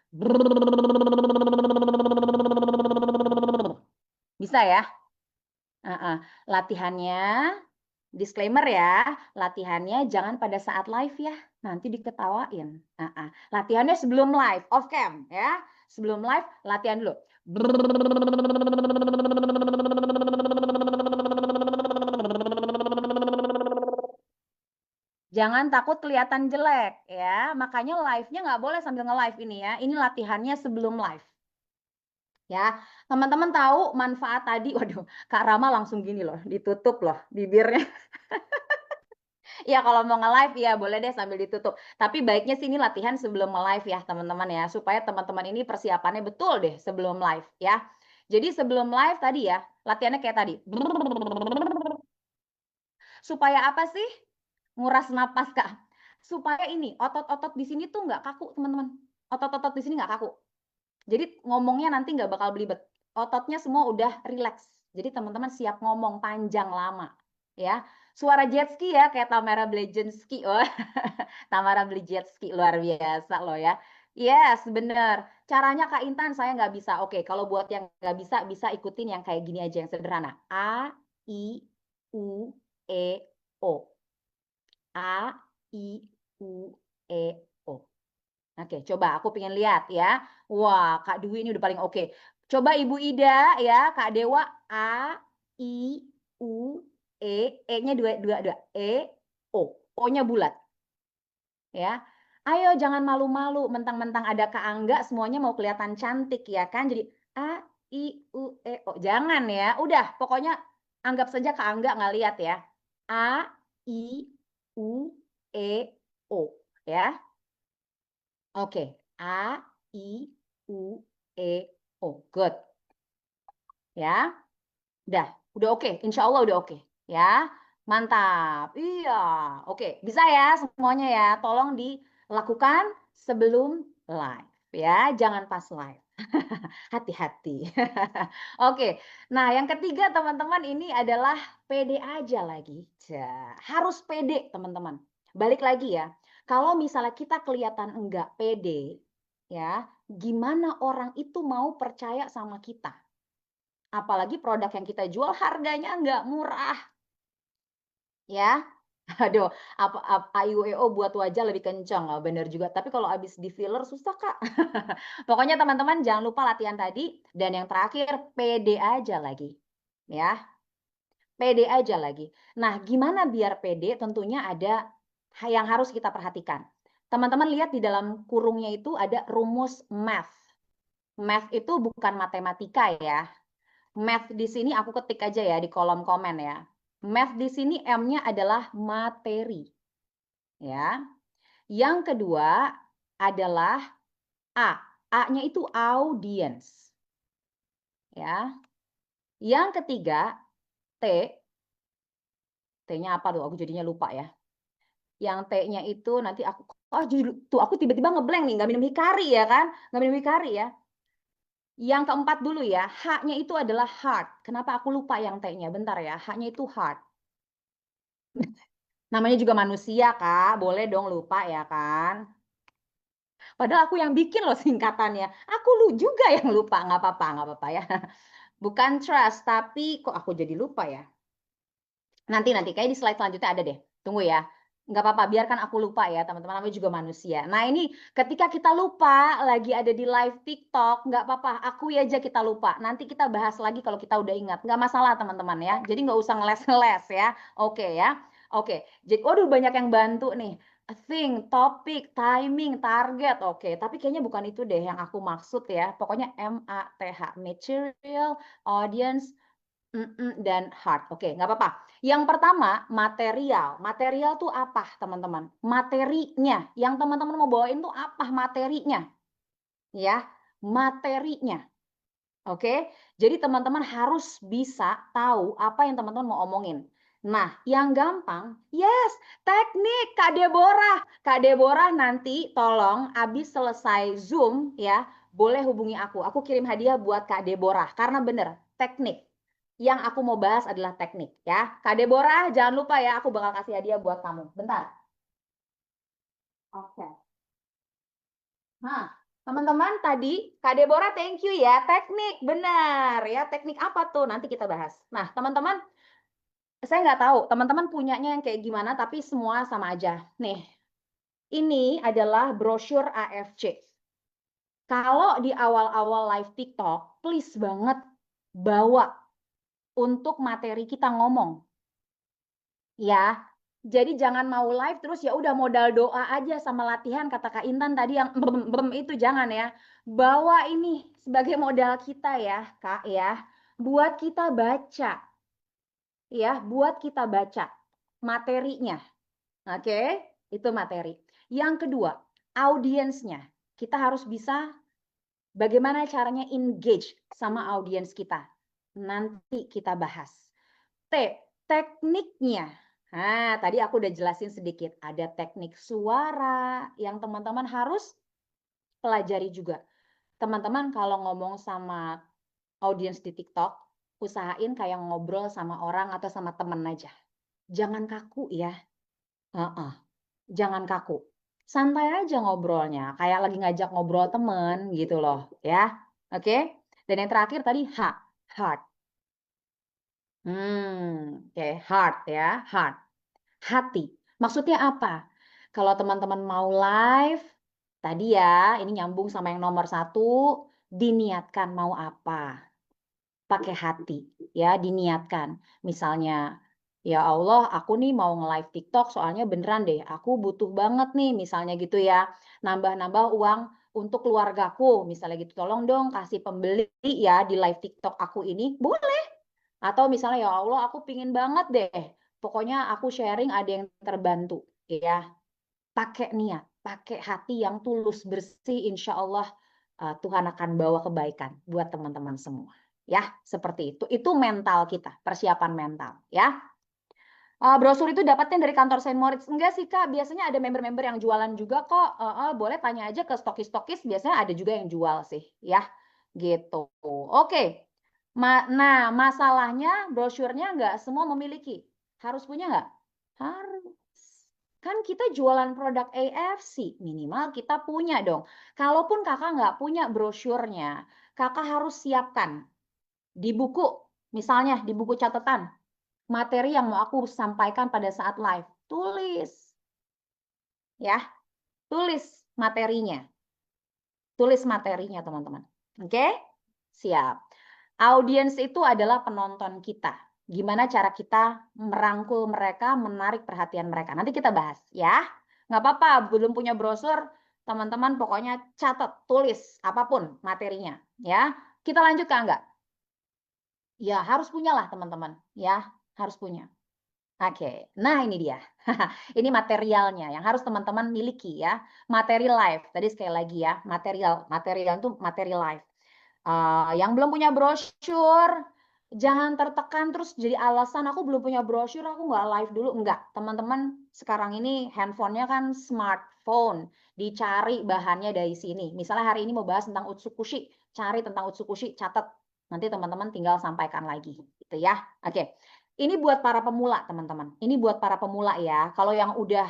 Bisa ya? Latihannya, disclaimer ya, latihannya jangan pada saat live ya, nanti diketawain. Latihannya sebelum live, off cam ya. Sebelum live, latihan dulu. Jangan takut kelihatan jelek ya, makanya live-nya nggak boleh sambil nge-live ini ya. Ini latihannya sebelum live. Ya, teman-teman tahu manfaat tadi, waduh, Kak Rama langsung gini loh, ditutup loh bibirnya. Ya kalau mau nge-live ya boleh deh sambil ditutup. Tapi baiknya sih ini latihan sebelum nge-live ya teman-teman ya. Supaya teman-teman ini persiapannya betul deh sebelum live ya. Jadi sebelum live tadi ya, latihannya kayak tadi. Supaya apa sih? Nguras napas Kak. Supaya ini otot-otot di sini tuh nggak kaku teman-teman. Otot-otot di sini nggak kaku. Jadi ngomongnya nanti nggak bakal belibet. Ototnya semua udah relax. Jadi teman-teman siap ngomong panjang lama. Ya, suara jet ski ya kayak Tamara Blazinski. Oh, Tamara Blazinski luar biasa loh ya. Yes, bener. Caranya Kak Intan saya nggak bisa. Oke, kalau buat yang nggak bisa, bisa ikutin yang kayak gini aja yang sederhana. A, I, U, E, O. A, I, U, E, O. Oke, coba aku pengen lihat ya. Wah, Kak Dwi ini udah paling oke. Coba Ibu Ida ya, Kak Dewa. A, I, U, E. E-nya dua, E, O. O-nya bulat. Ya. Ayo jangan malu-malu, mentang-mentang ada Kak Angga, semuanya mau kelihatan cantik ya kan? Jadi A, I, U, E, O. Jangan ya. Udah, pokoknya anggap saja Kak Angga nggak lihat ya. A, I, U, E, O. Ya. Oke. A, I, U, E, O. Good. Ya. Udah oke. Insya Allah udah oke. Ya. Mantap. Iya. Oke. Bisa ya semuanya ya. Tolong dilakukan sebelum live. Ya. Jangan pas live. Hati-hati. Oke. Nah, yang ketiga teman-teman ini adalah pede aja lagi. Harus pede teman-teman. Balik lagi ya. Kalau misalnya kita kelihatan enggak pede, ya, gimana orang itu mau percaya sama kita? Apalagi produk yang kita jual harganya enggak murah. Ya. Aduh, AIUEO buat wajah lebih kencang, bener juga. Tapi kalau habis di filler susah, Kak. Pokoknya teman-teman jangan lupa latihan tadi. Dan yang terakhir, pede aja lagi. Ya, pede aja lagi. Nah, gimana biar pede? Tentunya ada yang harus kita perhatikan. Teman-teman lihat di dalam kurungnya itu ada rumus math. Math itu bukan matematika ya. Math di sini aku ketik aja ya di kolom komen ya. Math di sini M-nya adalah materi. Ya. Yang kedua adalah A. A-nya itu audience. Ya. Yang ketiga T. T-nya apa tuh? Aku jadinya lupa ya. Yang T-nya itu nanti aku tuh aku tiba-tiba ngeblank nih, nggak minum hikari ya kan? Nggak minum hikari ya. Yang keempat dulu ya, H-nya itu adalah heart. Kenapa aku lupa yang T-nya? Bentar ya, H-nya itu heart. Namanya juga manusia, Kak. Boleh dong lupa ya kan? Padahal aku yang bikin loh singkatannya. Aku lu juga yang lupa. Nggak apa-apa ya. Bukan trust, tapi kok aku jadi lupa ya? Nanti kayak di slide selanjutnya ada deh. Tunggu ya. Nggak apa-apa, biarkan aku lupa ya teman-teman. Namanya juga manusia. Nah ini ketika kita lupa lagi ada di live TikTok, nggak apa-apa. Akui aja kita lupa. Nanti kita bahas lagi kalau kita udah ingat. Nggak masalah teman-teman ya. Jadi nggak usah ngeles-ngeles ya. Oke ya. Oke. Jadi, waduh banyak yang bantu nih. Thing, topik, timing, target. Oke, tapi kayaknya bukan itu deh yang aku maksud ya. Pokoknya MATH, material, audience, dan heart. Oke, nggak apa-apa. Yang pertama, material. Material tuh apa, teman-teman? Materinya. Yang teman-teman mau bawain tuh apa materinya? Ya, materinya. Oke, jadi teman-teman harus bisa tahu apa yang teman-teman mau omongin. Nah, yang gampang, yes, teknik Kak Deborah. Kak Deborah nanti tolong abis selesai Zoom ya, boleh hubungi aku. Aku kirim hadiah buat Kak Deborah karena bener, teknik. Yang aku mau bahas adalah teknik ya. Kak Deborah, jangan lupa ya, aku bakal kasih hadiah buat kamu. Bentar. Oke. Nah, teman-teman tadi Kak Deborah thank you ya. Teknik, benar ya. Teknik apa tuh? Nanti kita bahas. Nah, teman-teman, saya nggak tahu teman-teman punyanya yang kayak gimana, tapi semua sama aja. Nih, ini adalah brosur AFC. Kalau di awal-awal live TikTok, please banget bawa untuk materi kita ngomong. Ya, jadi jangan mau live terus ya udah modal doa aja sama latihan kata Kak Intan tadi yang brem itu jangan ya. Bawa ini sebagai modal kita ya, Kak ya. Buat kita baca. Ya, buat kita baca materinya. Oke, itu materi. Yang kedua, audiensnya. Kita harus bisa bagaimana caranya engage sama audiens kita. Nanti kita bahas. Tekniknya. Nah, tadi aku udah jelasin sedikit. Ada teknik suara yang teman-teman harus pelajari juga. Teman-teman kalau ngomong sama audiens di TikTok, usahain kayak ngobrol sama orang atau sama temen aja. Jangan kaku ya. Jangan kaku. Santai aja ngobrolnya, kayak lagi ngajak ngobrol temen gitu loh ya. Oke? Dan yang terakhir tadi heart. Oke, heart ya, heart. Hati. Maksudnya apa? Kalau teman-teman mau live, tadi ya, ini nyambung sama yang nomor 1, diniatkan mau apa. Pakai hati, ya, diniatkan. Misalnya, ya Allah, aku nih mau nge-live TikTok, soalnya beneran deh, aku butuh banget nih, misalnya gitu ya. Nambah-nambah uang untuk keluargaku, misalnya gitu. Tolong dong kasih pembeli ya di live TikTok aku ini. Boleh. Atau misalnya, ya Allah, aku pingin banget deh. Pokoknya aku sharing ada yang terbantu. Ya, pakai niat, pakai hati yang tulus, bersih, insya Allah Tuhan akan bawa kebaikan buat teman-teman semua. Ya, seperti itu. Itu mental kita, persiapan mental. Ya. Brosur itu dapatnya dari kantor Saint Moritz. Enggak sih Kak, biasanya ada member-member yang jualan juga kok. Boleh tanya aja ke stokis-stokis, biasanya ada juga yang jual sih. Ya, gitu. Oke. Nah, masalahnya brosurnya nggak semua memiliki. Harus punya nggak? Harus. Kan kita jualan produk AFC, minimal kita punya dong. Kalaupun kakak nggak punya brosurnya, kakak harus siapkan di buku, misalnya di buku catatan, materi yang mau aku sampaikan pada saat live. Tulis. Ya, tulis materinya. Tulis materinya, teman-teman. Oke? Siap. Audiens itu adalah penonton kita. Gimana cara kita merangkul mereka, menarik perhatian mereka. Nanti kita bahas ya. Nggak apa-apa, belum punya brosur, teman-teman pokoknya catat, tulis apapun materinya. Ya, kita lanjut Kak enggak? Ya, harus punya lah teman-teman. Ya, harus punya. Oke, nah ini dia. Ini materialnya yang harus teman-teman miliki ya. Materi live. Tadi sekali lagi ya, material itu materi live. Yang belum punya brosur, jangan tertekan terus jadi alasan aku belum punya brosur, aku nggak live dulu. Enggak, teman-teman sekarang ini handphonenya kan smartphone, dicari bahannya dari sini. Misalnya hari ini mau bahas tentang Utsukushi, cari tentang Utsukushi, catat. Nanti teman-teman tinggal sampaikan lagi, gitu ya. Oke. Ini buat para pemula, teman-teman. Ini buat para pemula ya. Kalau yang udah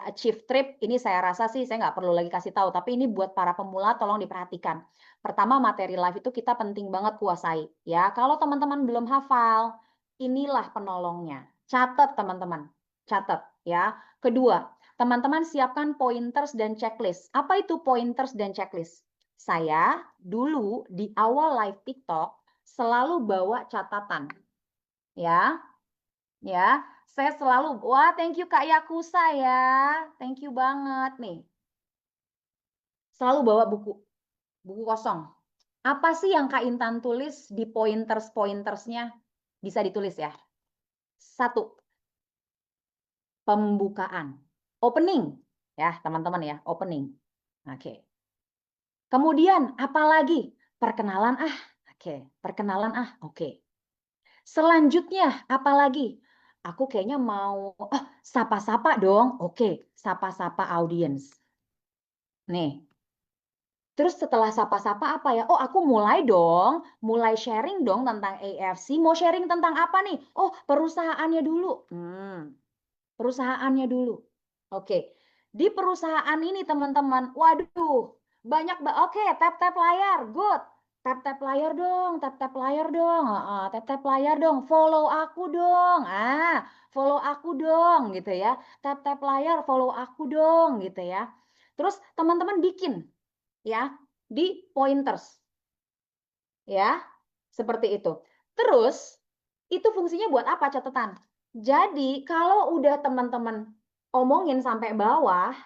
achieve trip, ini saya rasa sih saya nggak perlu lagi kasih tahu. Tapi ini buat para pemula, tolong diperhatikan. Pertama, materi live itu kita penting banget kuasai. Ya, kalau teman-teman belum hafal, inilah penolongnya. Catat, teman-teman. Catat, ya. Kedua, teman-teman siapkan pointers dan checklist. Apa itu pointers dan checklist? Saya dulu di awal live TikTok selalu bawa catatan. Ya, ya. Saya selalu, wah thank you Kak Yakusa ya. Thank you banget nih. Selalu bawa buku kosong. Apa sih yang Kak Intan tulis di pointers-pointersnya? Bisa ditulis ya. 1, pembukaan. Opening. Ya, teman-teman ya, opening. Oke. Kemudian, apa lagi? Perkenalan ah. Oke, perkenalan ah. Oke. Selanjutnya, apa lagi? Aku kayaknya mau, sapa-sapa dong. Oke, sapa-sapa audiens. Nih, terus setelah sapa-sapa apa ya? Oh, aku mulai dong, mulai sharing dong tentang AFC. Mau sharing tentang apa nih? Oh, perusahaannya dulu. Perusahaannya dulu. Oke. Di perusahaan ini teman-teman, waduh, banyak oke, tap-tap layar. Good. Tap-tap layar dong, tap-tap layar dong. Tap-tap layar dong. Follow aku dong. Follow aku dong gitu ya. Tap-tap layar, follow aku dong gitu ya. Terus teman-teman bikin ya di pointers ya seperti itu. Terus itu fungsinya buat apa catatan? Jadi kalau udah teman-teman omongin sampai bawah,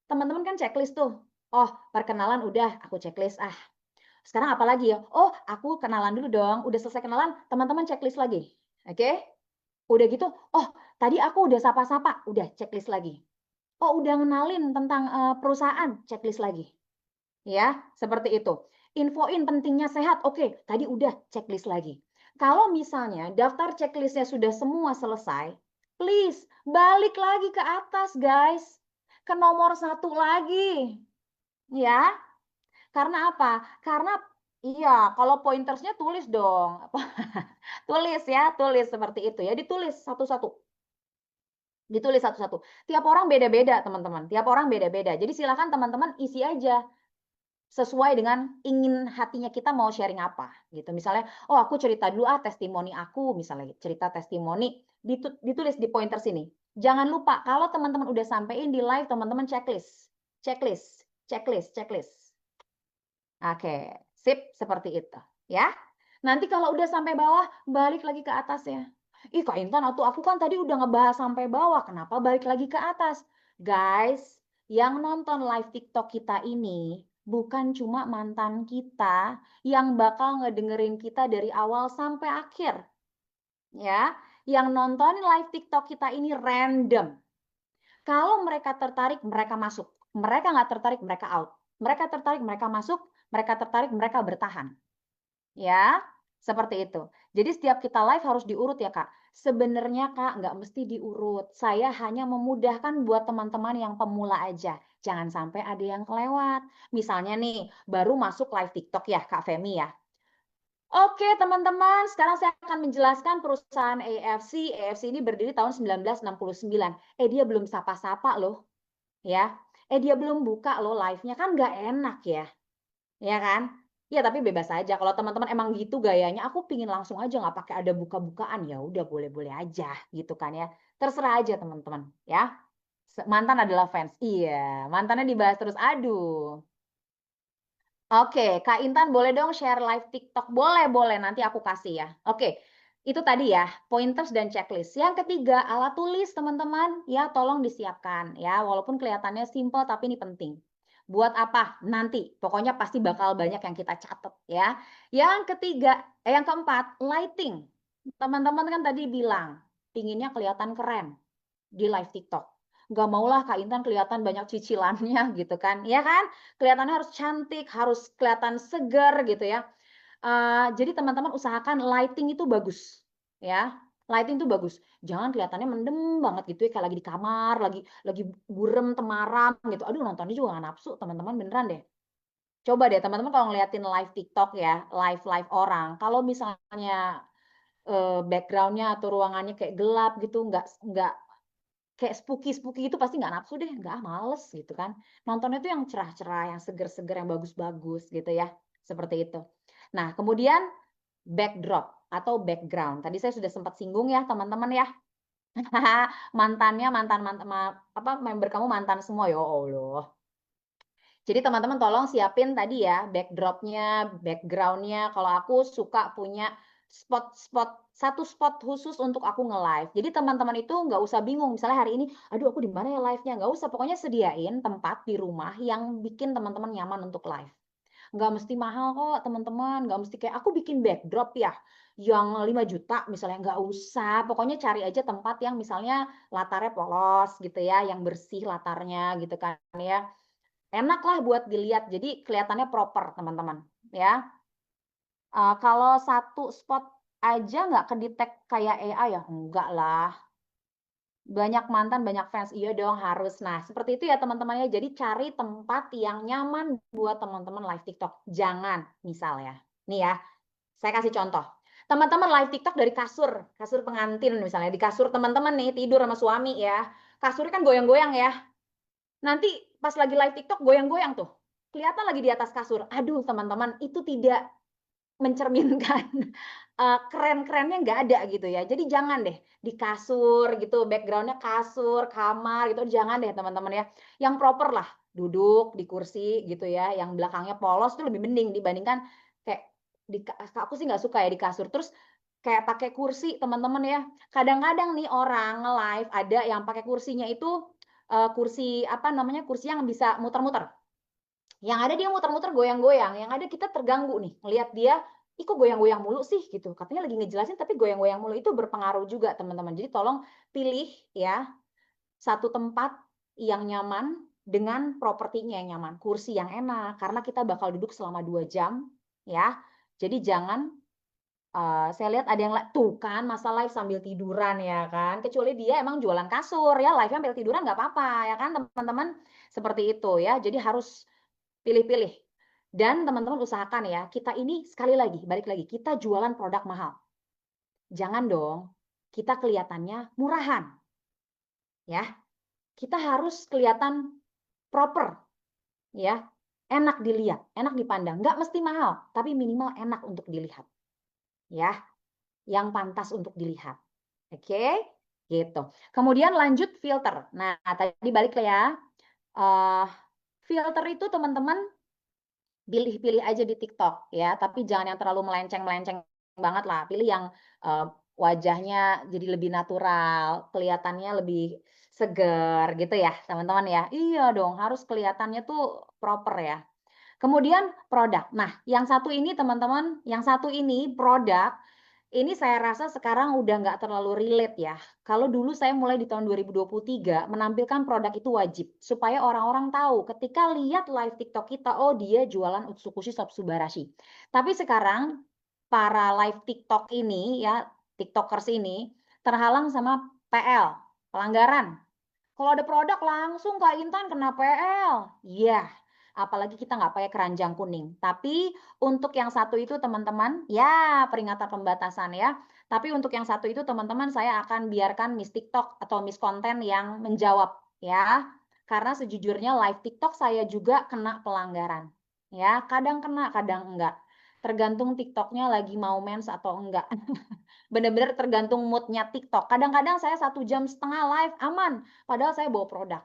teman-teman kan checklist tuh. Oh, perkenalan udah aku checklist sekarang apa lagi ya? Oh, aku kenalan dulu dong. Udah selesai kenalan, teman-teman checklist lagi. Oke? Udah gitu, oh, tadi aku udah sapa-sapa, udah checklist lagi. Oh, udah ngenalin tentang perusahaan, checklist lagi. Ya, seperti itu. Infoin pentingnya sehat. Oke, tadi udah checklist lagi. Kalau misalnya daftar checklistnya sudah semua selesai, please balik lagi ke atas, guys. Ke nomor 1 lagi. Ya, karena apa? Karena iya, kalau pointersnya tulis dong. Tulis ya, tulis seperti itu ya. Ditulis satu-satu. Ditulis satu-satu. Tiap orang beda-beda, teman-teman. Tiap orang beda-beda. Jadi silakan teman-teman isi aja sesuai dengan ingin hatinya kita mau sharing apa gitu. Misalnya, oh aku cerita dulu testimoni aku, misalnya cerita testimoni, ditulis di pointer sini. Jangan lupa kalau teman-teman udah sampein di live, teman-teman checklist. Checklist, checklist, checklist. Oke, sip seperti itu ya. Nanti kalau udah sampai bawah, balik lagi ke atas ya. Ih Kak Intan, aku kan tadi udah ngebahas sampai bawah, kenapa balik lagi ke atas? Guys, yang nonton live TikTok kita ini bukan cuma mantan kita yang bakal ngedengerin kita dari awal sampai akhir. Ya, yang nonton live TikTok kita ini random. Kalau mereka tertarik, mereka masuk. Mereka nggak tertarik, mereka out. Mereka tertarik, mereka masuk. Mereka tertarik, mereka bertahan. Ya, seperti itu. Jadi setiap kita live harus diurut ya, Kak. Sebenarnya, Kak, nggak mesti diurut. Saya hanya memudahkan buat teman-teman yang pemula aja. Jangan sampai ada yang kelewat. Misalnya nih, baru masuk live TikTok ya, Kak Femi ya. Oke, teman-teman, sekarang saya akan menjelaskan perusahaan AFC. AFC ini berdiri tahun 1969. Dia belum sapa-sapa loh, ya. Dia belum buka loh live-nya, kan nggak enak ya. Ya kan? Ya, tapi bebas aja. Kalau teman-teman emang gitu gayanya, aku pingin langsung aja nggak pakai ada buka-bukaan, ya udah boleh-boleh aja gitu kan ya. Terserah aja teman-teman, ya. Mantan adalah fans. Iya, mantannya dibahas terus. Aduh. Oke, Kak Intan boleh dong share live TikTok? Boleh, boleh. Nanti aku kasih ya. Oke, itu tadi ya, pointers dan checklist. Yang ketiga, alat tulis teman-teman. Ya, tolong disiapkan ya. Walaupun kelihatannya simple, tapi ini penting. Buat apa? Nanti. Pokoknya pasti bakal banyak yang kita catat ya. Yang ketiga, yang keempat, lighting. Teman-teman kan tadi bilang, pinginnya kelihatan keren di live TikTok. Nggak maulah Kak Intan kelihatan banyak cicilannya gitu kan. Ya kan? Kelihatannya harus cantik, harus kelihatan segar gitu ya. Jadi teman-teman usahakan lighting itu bagus. Ya. Lighting itu bagus. Jangan kelihatannya mendem banget gitu ya kayak lagi di kamar, lagi burem temaram gitu. Aduh nontonnya juga nggak nafsu teman-teman beneran deh. Coba deh teman-teman kalau ngeliatin live TikTok ya, live orang, kalau misalnya backgroundnya atau ruangannya kayak gelap gitu, nggak kayak spooky itu pasti nggak nafsu deh, nggak males gitu kan. Nontonnya tuh yang cerah-cerah, yang seger-seger, yang bagus-bagus gitu ya, seperti itu. Nah, kemudian backdrop atau background. Tadi saya sudah sempat singgung ya teman-teman ya. Mantannya mantan member kamu mantan semua ya Allah. Jadi teman-teman tolong siapin tadi ya backdropnya, backgroundnya. Kalau aku suka punya satu spot khusus untuk aku nge-live. Jadi teman-teman itu nggak usah bingung. Misalnya hari ini, aduh aku di mana ya live-nya? Nggak usah. Pokoknya sediain tempat di rumah yang bikin teman-teman nyaman untuk live. Nggak mesti mahal kok teman-teman. Nggak mesti kayak aku bikin backdrop ya yang 5 juta misalnya. Nggak usah. Pokoknya cari aja tempat yang misalnya latarnya polos gitu ya, yang bersih latarnya gitu kan ya. Enak lah buat dilihat, jadi kelihatannya proper teman-teman ya. Kalau satu spot aja nggak kedetek kayak AI ya? Enggak lah. Banyak mantan, banyak fans. Iya dong harus. Nah, seperti itu ya teman-teman ya. Jadi cari tempat yang nyaman buat teman-teman live TikTok. Jangan, misal ya. Nih ya, saya kasih contoh. Teman-teman live TikTok dari kasur pengantin misalnya. Di kasur teman-teman nih tidur sama suami ya. Kasurnya kan goyang-goyang ya. Nanti pas lagi live TikTok goyang-goyang tuh. Kelihatan lagi di atas kasur. Aduh teman-teman, itu tidak mencerminkan keren-kerennya nggak ada gitu ya. Jadi jangan deh di kasur gitu, backgroundnya kasur, kamar gitu, jangan deh teman-teman ya. Yang proper lah, duduk di kursi gitu ya, yang belakangnya polos itu lebih mending dibandingkan kayak aku sih nggak suka ya di kasur. Terus kayak pakai kursi teman-teman ya. Kadang-kadang nih orang live ada yang pakai kursinya itu kursi apa namanya kursi yang bisa muter-muter. Yang ada dia muter-muter goyang-goyang, yang ada kita terganggu nih ngelihat dia, ih kok goyang-goyang mulu sih gitu. Katanya lagi ngejelasin tapi goyang-goyang mulu itu berpengaruh juga teman-teman. Jadi tolong pilih ya satu tempat yang nyaman dengan propertinya yang nyaman, kursi yang enak karena kita bakal duduk selama 2 jam ya. Jadi jangan saya lihat ada yang tuh kan masa live sambil tiduran ya kan. Kecuali dia emang jualan kasur ya, live sambil tiduran nggak apa-apa ya kan teman-teman. Seperti itu ya. Jadi harus pilih-pilih. Dan teman-teman usahakan ya, kita ini sekali lagi, balik lagi, kita jualan produk mahal. Jangan dong, kita kelihatannya murahan. Ya, kita harus kelihatan proper. Ya, enak dilihat, enak dipandang. Nggak mesti mahal, tapi minimal enak untuk dilihat. Ya, yang pantas untuk dilihat. Oke, gitu. Kemudian lanjut filter. Nah, tadi balik ya. Filter itu teman-teman pilih-pilih aja di TikTok ya, tapi jangan yang terlalu melenceng-melenceng banget lah. Pilih yang wajahnya jadi lebih natural, kelihatannya lebih seger gitu ya, teman-teman ya. Iya dong, harus kelihatannya tuh proper ya. Kemudian produk. Nah, yang satu ini teman-teman, yang satu ini produk, ini saya rasa sekarang udah nggak terlalu relate ya. Kalau dulu saya mulai di tahun 2023 menampilkan produk itu wajib supaya orang-orang tahu ketika lihat live TikTok kita, oh dia jualan Utsukushi Sopsubarashi. Tapi sekarang para live TikTok ini ya, TikTokers ini terhalang sama PL, pelanggaran. Kalau ada produk langsung Kak Intan kena PL. Iya, apalagi kita nggak pakai keranjang kuning. Tapi untuk yang satu itu teman-teman, ya peringatan pembatasan ya. Tapi untuk yang satu itu teman-teman saya akan biarkan Miss TikTok atau Miss Konten yang menjawab ya. Karena sejujurnya live TikTok saya juga kena pelanggaran. Ya, kadang kena, kadang enggak. Tergantung TikToknya lagi mau mens atau enggak. Bener-bener tergantung moodnya TikTok. Kadang-kadang saya 1,5 jam live aman, padahal saya bawa produk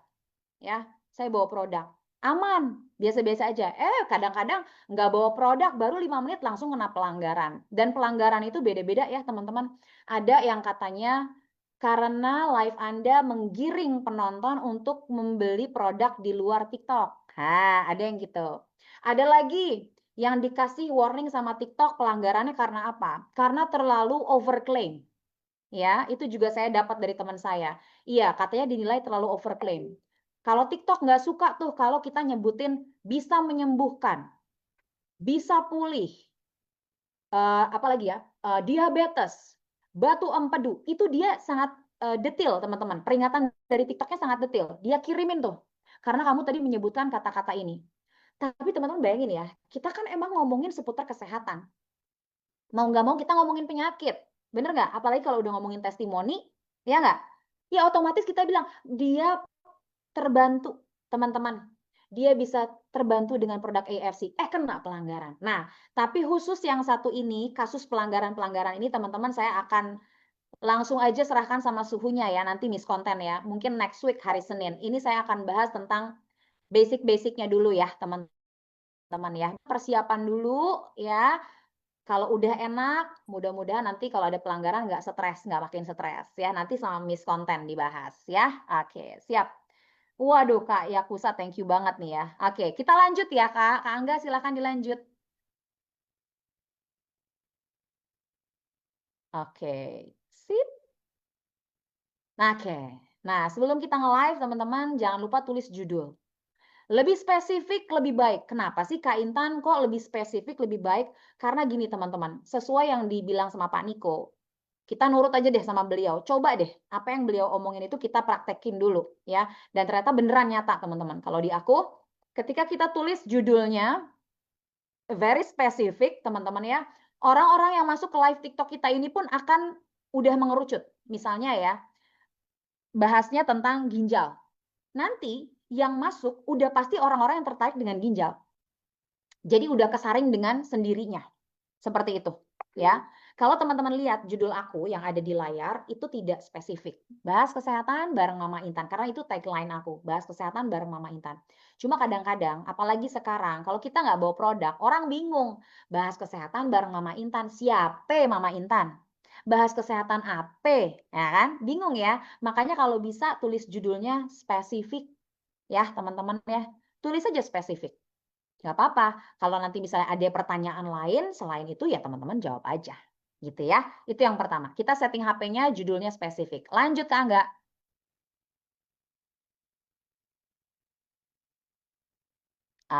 ya, saya bawa produk aman, biasa-biasa aja. Kadang-kadang nggak bawa produk baru 5 menit langsung kena pelanggaran. Dan pelanggaran itu beda-beda ya teman-teman. Ada yang katanya karena live Anda menggiring penonton untuk membeli produk di luar TikTok. Ada yang gitu. Ada lagi yang dikasih warning sama TikTok pelanggarannya karena apa? Karena terlalu overclaim. Ya, itu juga saya dapat dari teman saya. Iya, katanya dinilai terlalu overclaim. Kalau TikTok nggak suka tuh kalau kita nyebutin bisa menyembuhkan, bisa pulih, apalagi ya, diabetes, batu empedu, itu dia sangat detail teman-teman. Peringatan dari TikToknya sangat detail. Dia kirimin tuh, karena kamu tadi menyebutkan kata-kata ini. Tapi teman-teman bayangin ya, kita kan emang ngomongin seputar kesehatan. Mau nggak mau kita ngomongin penyakit, bener nggak? Apalagi kalau udah ngomongin testimoni, ya nggak? Ya otomatis kita bilang, dia terbantu, teman-teman. Dia bisa terbantu dengan produk AFC. Kena pelanggaran. Nah, tapi khusus yang satu ini, kasus pelanggaran-pelanggaran ini, teman-teman saya akan langsung aja serahkan sama suhunya ya, nanti Miss Konten ya. Mungkin next week hari Senin. Ini saya akan bahas tentang basic-basicnya dulu ya, teman-teman ya. Persiapan dulu ya. Kalau udah enak, mudah-mudahan nanti kalau ada pelanggaran nggak stres, nggak makin stres ya. Nanti sama Miss Konten dibahas ya. Oke, siap. Waduh Kak Yakusa, thank you banget nih ya. Oke, kita lanjut ya Kak. Kak Angga silakan dilanjut. Oke, sip. Oke. Nah, sebelum kita nge-live teman-teman, jangan lupa tulis judul. Lebih spesifik, lebih baik. Kenapa sih Kak Intan kok lebih spesifik, lebih baik? Karena gini teman-teman, sesuai yang dibilang sama Pak Niko, kita nurut aja deh sama beliau. Coba deh, apa yang beliau omongin itu kita praktekin dulu ya. Dan ternyata beneran nyata teman-teman. Kalau di aku, ketika kita tulis judulnya, very specific teman-teman ya, orang-orang yang masuk ke live TikTok kita ini pun akan udah mengerucut. Misalnya ya, bahasnya tentang ginjal. Nanti yang masuk udah pasti orang-orang yang tertarik dengan ginjal. Jadi udah kesaring dengan sendirinya. Seperti itu, ya. Kalau teman-teman lihat judul aku yang ada di layar itu tidak spesifik. Bahas kesehatan bareng Mama Intan karena itu tagline aku, bahas kesehatan bareng Mama Intan. Cuma kadang-kadang apalagi sekarang kalau kita nggak bawa produk, orang bingung. Bahas kesehatan bareng Mama Intan, siapa Mama Intan? Bahas kesehatan apa? Ya kan? Bingung ya. Makanya kalau bisa tulis judulnya spesifik ya, teman-teman ya. Tulis aja spesifik. Nggak apa-apa. Kalau nanti misalnya ada pertanyaan lain selain itu ya teman-teman jawab aja. Gitu ya. Itu yang pertama. Kita setting HP-nya judulnya spesifik. Lanjut Kak Angga.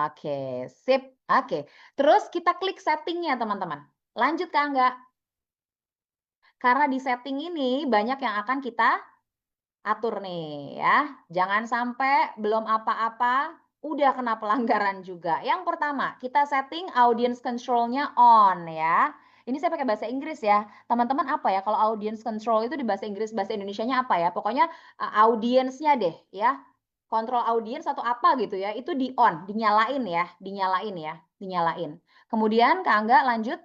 Oke, sip. Oke. Terus kita klik settingnya teman-teman. Lanjut Kak Angga. Karena di setting ini banyak yang akan kita atur nih ya. Jangan sampai belum apa-apa udah kena pelanggaran juga. Yang pertama, kita setting audience control-nya on ya. Ini saya pakai bahasa Inggris ya. Teman-teman apa ya kalau audience control itu di bahasa Inggris, bahasa Indonesianya apa ya? Pokoknya audience-nya deh ya. Kontrol audience atau apa gitu ya. Itu di on, dinyalain ya, dinyalain ya, dinyalain. Kemudian Kak Angga lanjut.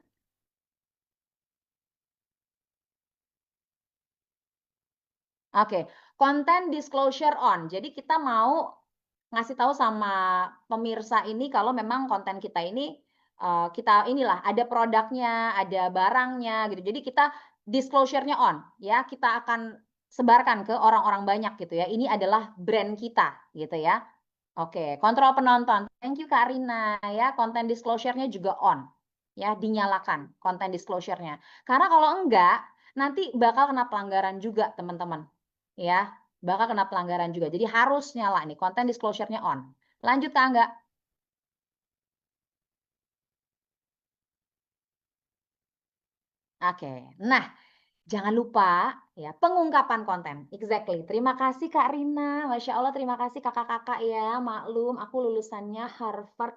Oke, konten disclosure on. Jadi kita mau ngasih tahu sama pemirsa ini kalau memang konten kita ini kita inilah ada produknya, ada barangnya gitu. Jadi kita disclosure-nya on ya. Kita akan sebarkan ke orang-orang banyak gitu ya. Ini adalah brand kita gitu ya. Oke, kontrol penonton. Thank you Kak Rina ya. Konten disclosure-nya juga on. Ya, dinyalakan konten disclosure-nya. Karena kalau enggak, nanti bakal kena pelanggaran juga, teman-teman. Ya, bakal kena pelanggaran juga. Jadi harus nyala nih, konten disclosure-nya on. Lanjut Kak Angga. Oke. Nah, jangan lupa ya pengungkapan konten. Exactly. Terima kasih Kak Rina. Masya Allah terima kasih kakak-kakak ya. Maklum aku lulusannya Harvard.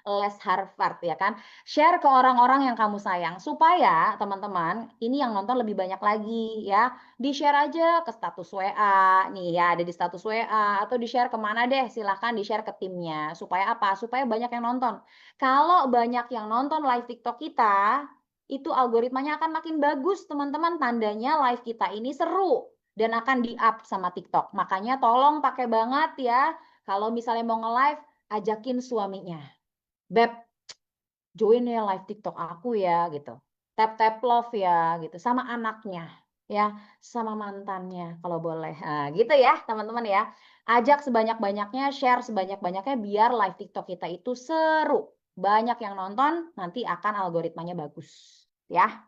Les Harvard ya kan. Share ke orang-orang yang kamu sayang. Supaya teman-teman ini yang nonton lebih banyak lagi ya. Di-share aja ke status WA. Nih ya ada di status WA. Atau di-share kemana deh. Silahkan di-share ke timnya. Supaya apa? Supaya banyak yang nonton. Kalau banyak yang nonton live TikTok kita itu algoritmanya akan makin bagus, teman-teman. Tandanya live kita ini seru dan akan di-up sama TikTok. Makanya tolong pakai banget ya. Kalau misalnya mau nge-live, ajakin suaminya. Beb, join ya live TikTok aku ya gitu. Tap-tap love ya gitu. Sama anaknya ya, sama mantannya kalau boleh. Nah, gitu ya, teman-teman ya. Ajak sebanyak-banyaknya, share sebanyak-banyaknya biar live TikTok kita itu seru. Banyak yang nonton, nanti akan algoritmanya bagus. Ya.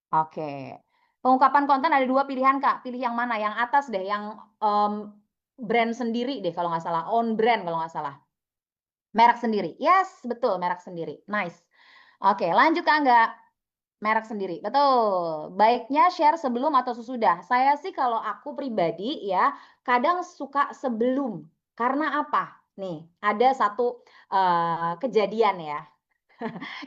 Oke. Pengungkapan konten ada dua pilihan, Kak. Pilih yang mana? Yang atas deh, yang brand sendiri deh kalau nggak salah. Own brand kalau nggak salah. Merek sendiri. Yes, betul, merek sendiri. Nice. Oke, lanjut Kak Angga. Merek sendiri. Betul. Baiknya share sebelum atau sesudah. Saya sih kalau aku pribadi ya, kadang suka sebelum. Karena apa? Nih, ada satu kejadian ya.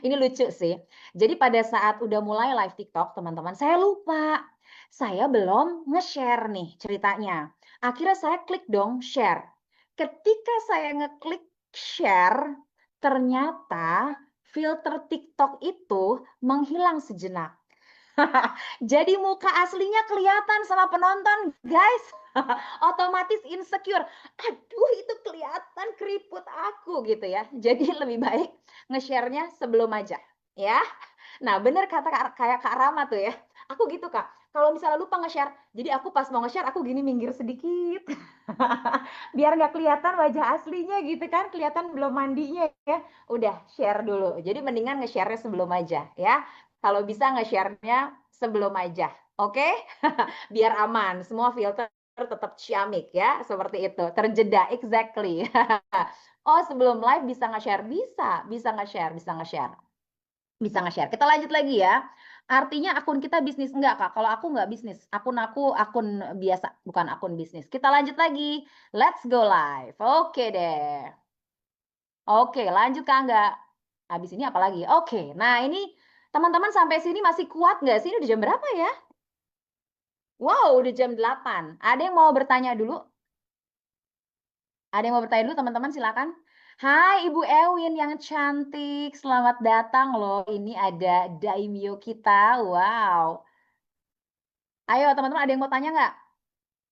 Ini lucu sih. Jadi pada saat udah mulai live TikTok, teman-teman, saya lupa. Saya belum nge-share nih ceritanya. Akhirnya saya klik dong share. Ketika saya ngeklik share, ternyata filter TikTok itu menghilang sejenak. Jadi muka aslinya kelihatan sama penonton, guys. Otomatis insecure. Aduh, itu kelihatan keriput aku gitu ya. Jadi lebih baik nge-share-nya sebelum aja, ya. Nah, bener kata kayak Kak Rama tuh ya. Aku gitu, Kak. Kalau misalnya lupa nge-share, jadi aku pas mau nge-share aku gini minggir sedikit. Biar nggak kelihatan wajah aslinya gitu kan, kelihatan belum mandinya ya. Udah share dulu. Jadi mendingan nge-share-nya sebelum aja ya. Kalau bisa nge-share-nya sebelum aja. Oke? Biar aman. Semua filter tetap ciamik ya, seperti itu. Terjeda exactly. Oh, sebelum live bisa nge-share? Bisa nge-share, bisa nge-share. Bisa nge-share. Kita lanjut lagi ya. Artinya akun kita bisnis enggak, Kak? Kalau aku enggak bisnis. Akun aku akun biasa, bukan akun bisnis. Kita lanjut lagi. Let's go live. Oke deh. Oke, lanjut Kak enggak? Habis ini apa lagi? Oke. Nah, ini teman-teman sampai sini masih kuat nggak sih? Ini udah jam berapa ya? Wow, udah jam 8. Ada yang mau bertanya dulu? Ada yang mau bertanya dulu, teman-teman? Silakan. Hai Ibu Ewin yang cantik, selamat datang loh. Ini ada Daimyo kita. Wow. Ayo teman-teman, ada yang mau tanya nggak?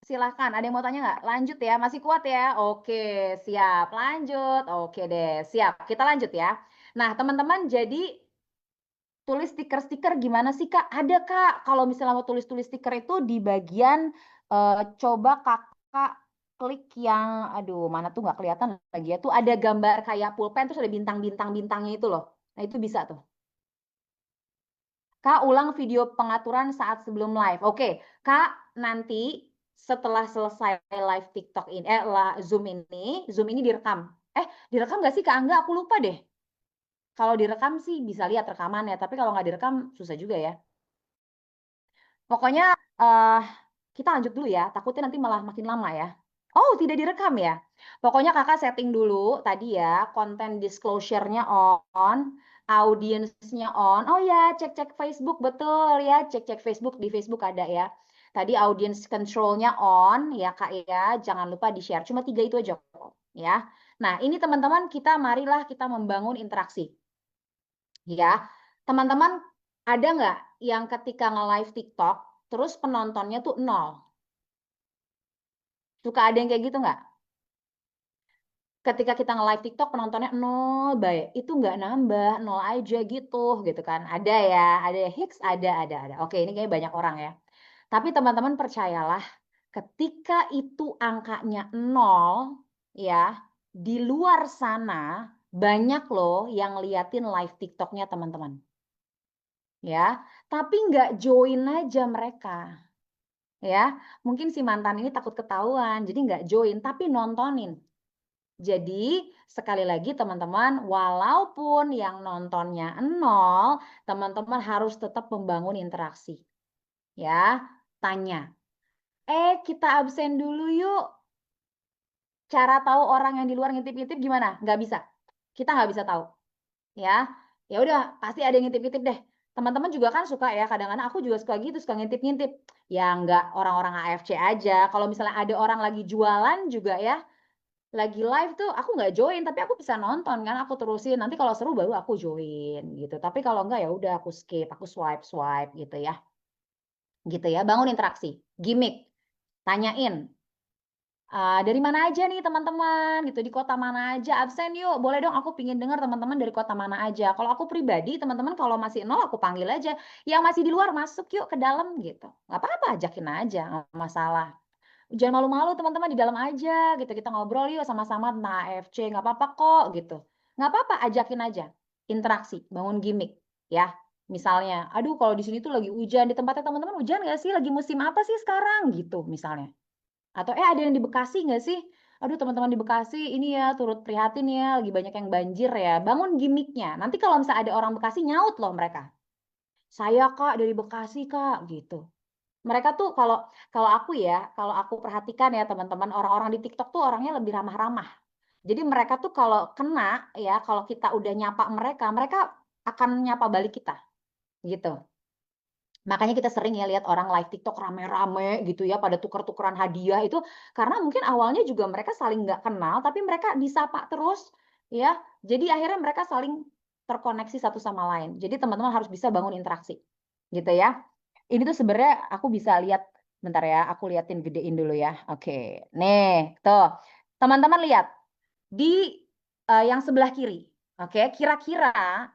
Silahkan, ada yang mau tanya nggak? Lanjut ya, masih kuat ya? Oke, siap. Lanjut. Oke deh, siap. Kita lanjut ya. Nah, teman-teman, jadi tulis stiker-stiker gimana sih Kak? Ada Kak, kalau misalnya mau tulis-tulis stiker itu di bagian coba Kakak klik yang, aduh mana tuh nggak kelihatan lagi ya, tuh ada gambar kayak pulpen terus ada bintang-bintang-bintangnya itu loh. Nah itu bisa tuh. Kak ulang video pengaturan saat sebelum live. Oke, Kak nanti setelah selesai live TikTok ini, Zoom ini direkam. Direkam nggak sih Kak Angga? Aku lupa deh. Kalau direkam sih bisa lihat rekamannya, tapi kalau nggak direkam susah juga ya. Pokoknya eh kita lanjut dulu ya, takutnya nanti malah makin lama ya. Oh, tidak direkam ya. Pokoknya kakak setting dulu tadi ya, konten disclosure-nya on, audience-nya on. Oh ya, cek-cek Facebook, betul ya, cek-cek Facebook, di Facebook ada ya. Tadi audience control-nya on, ya kak ya, jangan lupa di-share. Cuma 3 itu aja kok, ya. Nah, ini teman-teman marilah kita membangun interaksi. Ya, teman-teman ada nggak yang ketika nge-live TikTok, terus penontonnya tuh nol? Suka ada yang kayak gitu nggak? Ketika kita nge-live TikTok penontonnya 0 baik, itu nggak nambah, 0 aja gitu kan. Ada ya, ada hits, ada. Oke, ini kayaknya banyak orang ya. Tapi teman-teman percayalah, ketika itu angkanya 0, ya, di luar sana banyak loh yang liatin live TikToknya teman-teman. Ya, tapi nggak join aja mereka. Ya, mungkin si mantan ini takut ketahuan, jadi nggak join, tapi nontonin. Jadi, sekali lagi teman-teman, walaupun yang nontonnya 0, teman-teman harus tetap membangun interaksi. Ya, tanya, kita absen dulu yuk. Cara tahu orang yang di luar ngintip-ngintip gimana? Nggak bisa. Kita nggak bisa tahu. Ya, ya udah, pasti ada yang ngintip-ngintip deh. Teman-teman juga kan suka ya, kadang-kadang aku juga suka gitu, suka ngintip-ngintip. Ya nggak orang-orang AFC aja. Kalau misalnya ada orang lagi jualan juga ya, lagi live tuh aku nggak join tapi aku bisa nonton kan, aku terusin, nanti kalau seru baru aku join gitu, tapi kalau enggak ya udah aku skip, aku swipe gitu ya. Bangun interaksi, gimmick, tanyain, dari mana aja nih teman-teman gitu, di kota mana aja, absen yuk, boleh dong, aku pingin dengar teman-teman dari kota mana aja. Kalau aku pribadi teman-teman kalau masih 0 aku panggil aja, yang masih di luar masuk yuk ke dalam gitu, nggak apa-apa, ajakin aja, nggak masalah. Jangan malu-malu teman-teman, di dalam aja gitu, kita ngobrol yuk sama-sama tentang AFC, nggak apa-apa kok gitu. Nggak apa-apa, ajakin aja. Interaksi, bangun gimmick ya. Misalnya, aduh kalau di sini tuh lagi hujan, di tempatnya teman-teman hujan nggak sih? Lagi musim apa sih sekarang gitu misalnya. Atau ada yang di Bekasi nggak sih? Aduh teman-teman di Bekasi ini ya turut prihatin ya, lagi banyak yang banjir ya. Bangun gimmicknya. Nanti kalau misalnya ada orang Bekasi nyaut loh mereka. Saya kak dari Bekasi kak gitu. Mereka tuh kalau kalau aku ya, kalau aku perhatikan ya teman-teman, orang-orang di TikTok tuh orangnya lebih ramah-ramah. Jadi mereka tuh kalau kena ya, kalau kita udah nyapa mereka, mereka akan nyapa balik kita, gitu. Makanya kita sering ya lihat orang live TikTok rame-rame gitu ya, pada tuker-tukeran hadiah itu karena mungkin awalnya juga mereka saling nggak kenal, tapi mereka disapa terus ya. Jadi akhirnya mereka saling terkoneksi satu sama lain. Jadi teman-teman harus bisa bangun interaksi, gitu ya. Ini tuh sebenarnya aku bisa lihat, bentar ya, aku liatin gedein dulu ya. Oke, nih, tuh. Teman-teman lihat di yang sebelah kiri. Oke, kira-kira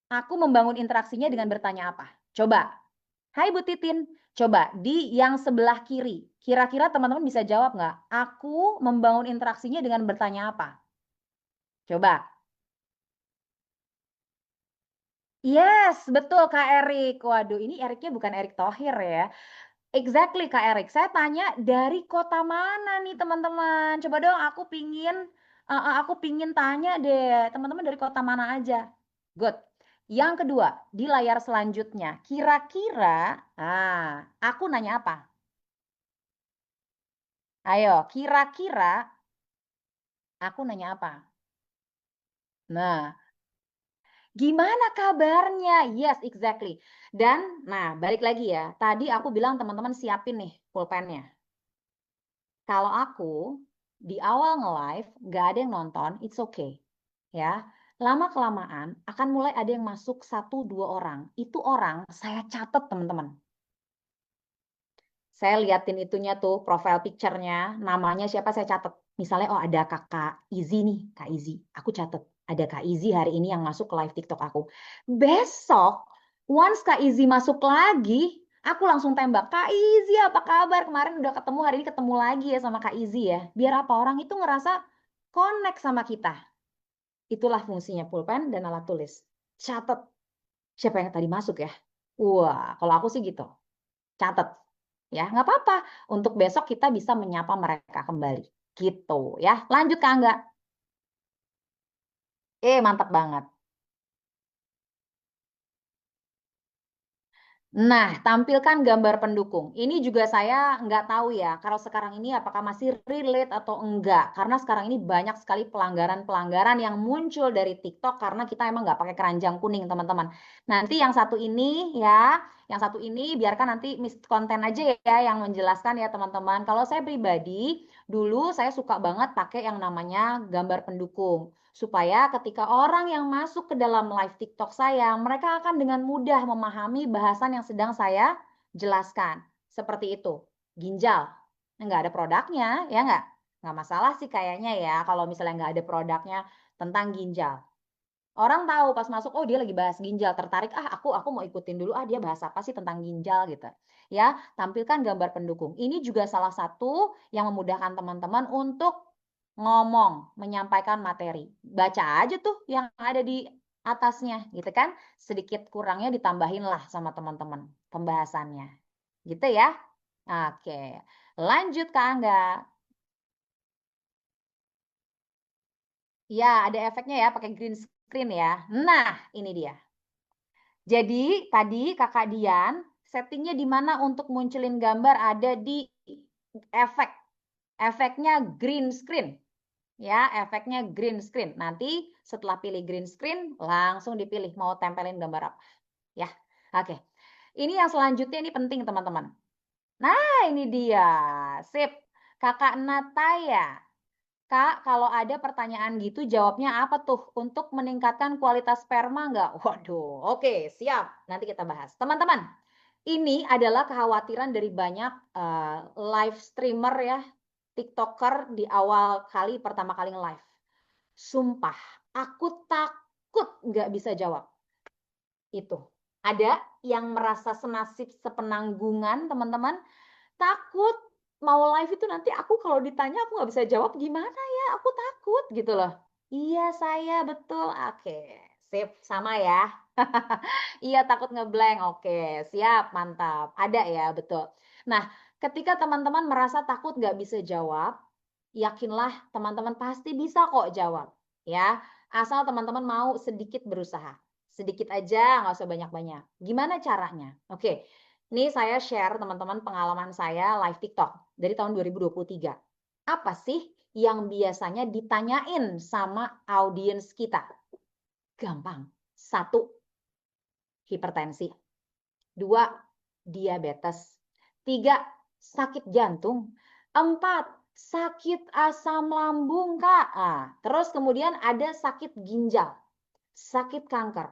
aku membangun interaksinya dengan bertanya apa? Coba. Hai Bu Titin, coba di yang sebelah kiri. Kira-kira teman-teman bisa jawab nggak? Aku membangun interaksinya dengan bertanya apa? Coba. Yes, betul Kak Erik. Waduh, ini Eriknya bukan Erik Thohir ya. Exactly Kak Erik. Saya tanya dari kota mana nih teman-teman? Coba dong aku pingin tanya deh, teman-teman dari kota mana aja? Good. Yang kedua, di layar selanjutnya, kira-kira, aku nanya apa? Ayo, kira-kira aku nanya apa? Nah, gimana kabarnya? Yes, exactly. Dan, nah, balik lagi ya. Tadi aku bilang teman-teman siapin nih pulpennya. Kalau aku di awal nge-live nggak ada yang nonton, it's okay. Ya, lama-kelamaan akan mulai ada yang masuk 1-2 orang. Itu orang saya catat teman-teman. Saya liatin itunya tuh, profile picture-nya, namanya siapa saya catat. Misalnya, oh ada kakak Izzy nih, Kak Izzy. Aku catat, ada Kak Izzy hari ini yang masuk ke live TikTok aku. Besok, once Kak Izzy masuk lagi, aku langsung tembak, Kak Izzy apa kabar? Kemarin udah ketemu, hari ini ketemu lagi ya sama Kak Izzy ya. Biar apa? Orang itu ngerasa connect sama kita. Itulah fungsinya pulpen dan alat tulis. Catat siapa yang tadi masuk ya. Wah, kalau aku sih gitu. Catat. Ya, nggak apa-apa. Untuk besok kita bisa menyapa mereka kembali. Gitu ya. Lanjut Kak Angga. Mantap banget. Nah, tampilkan gambar pendukung. Ini juga saya nggak tahu ya, kalau sekarang ini apakah masih relate atau enggak. Karena sekarang ini banyak sekali pelanggaran-pelanggaran yang muncul dari TikTok karena kita emang nggak pakai keranjang kuning, teman-teman. Nanti yang satu ini ya, yang satu ini biarkan nanti konten aja ya yang menjelaskan ya teman-teman. Kalau saya pribadi, dulu saya suka banget pakai yang namanya gambar pendukung. Supaya ketika orang yang masuk ke dalam live TikTok saya, mereka akan dengan mudah memahami bahasan yang sedang saya jelaskan. Seperti itu. Ginjal. nggak ada produknya, ya nggak? Nggak masalah sih kayaknya ya kalau misalnya nggak ada produknya tentang ginjal. Orang tahu pas masuk, oh dia lagi bahas ginjal, tertarik, aku mau ikutin dulu, dia bahas apa sih tentang ginjal gitu. Ya, tampilkan gambar pendukung. Ini juga salah satu yang memudahkan teman-teman untuk ngomong, menyampaikan materi. Baca aja tuh yang ada di atasnya gitu kan. Sedikit kurangnya ditambahin lah sama teman-teman pembahasannya. Gitu ya. Oke, lanjut Kak Angga. Ya, ada efeknya ya pakai green screen ya. Nah, ini dia. Jadi tadi Kakak Dian settingnya di mana untuk munculin gambar ada di efek. Efeknya green screen. Ya, efeknya green screen. Nanti setelah pilih green screen langsung dipilih mau tempelin gambar apa. Ya, oke. Ini yang selanjutnya ini penting teman-teman. Nah, ini dia. Sip. Kakak Nataya. Kak, kalau ada pertanyaan gitu jawabnya apa tuh untuk meningkatkan kualitas sperma nggak? Waduh, oke, siap. Nanti kita bahas. Teman-teman, ini adalah kekhawatiran dari banyak live streamer ya, TikToker di awal kali pertama kali nge-live. Sumpah, aku takut nggak bisa jawab. Itu. Ada yang merasa senasib sepenanggungan, teman-teman. Takut mau live itu nanti aku kalau ditanya aku nggak bisa jawab gimana ya, aku takut gitu loh. Iya saya betul, oke sip sama ya. Iya takut ngeblank, oke siap mantap, ada ya betul. Nah ketika teman-teman merasa takut nggak bisa jawab, yakinlah teman-teman pasti bisa kok jawab ya, asal teman-teman mau sedikit berusaha. Sedikit aja, nggak usah banyak-banyak. Gimana caranya? Oke, ini saya share teman-teman pengalaman saya live TikTok dari tahun 2023. Apa sih yang biasanya ditanyain sama audiens kita? Gampang. 1, hipertensi. 2, diabetes. 3, sakit jantung. 4, sakit asam lambung, Kak. Terus kemudian ada sakit ginjal, sakit kanker,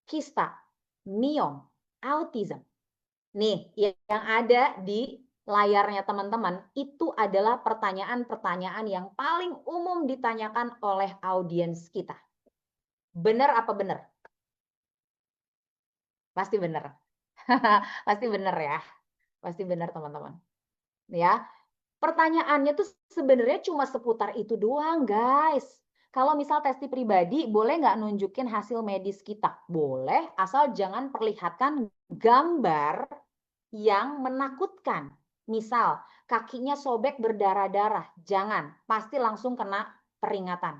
kista, miom, autism. Nih, yang ada di layarnya teman-teman, itu adalah pertanyaan-pertanyaan yang paling umum ditanyakan oleh audiens kita. Benar apa benar? Pasti benar. Pasti benar ya. Pasti benar teman-teman. Ya, pertanyaannya tuh sebenarnya cuma seputar itu doang, guys. Kalau misal testi pribadi, boleh nggak nunjukin hasil medis kita? Boleh, asal jangan perlihatkan gambar yang menakutkan. Misal, kakinya sobek berdarah-darah. Jangan, pasti langsung kena peringatan.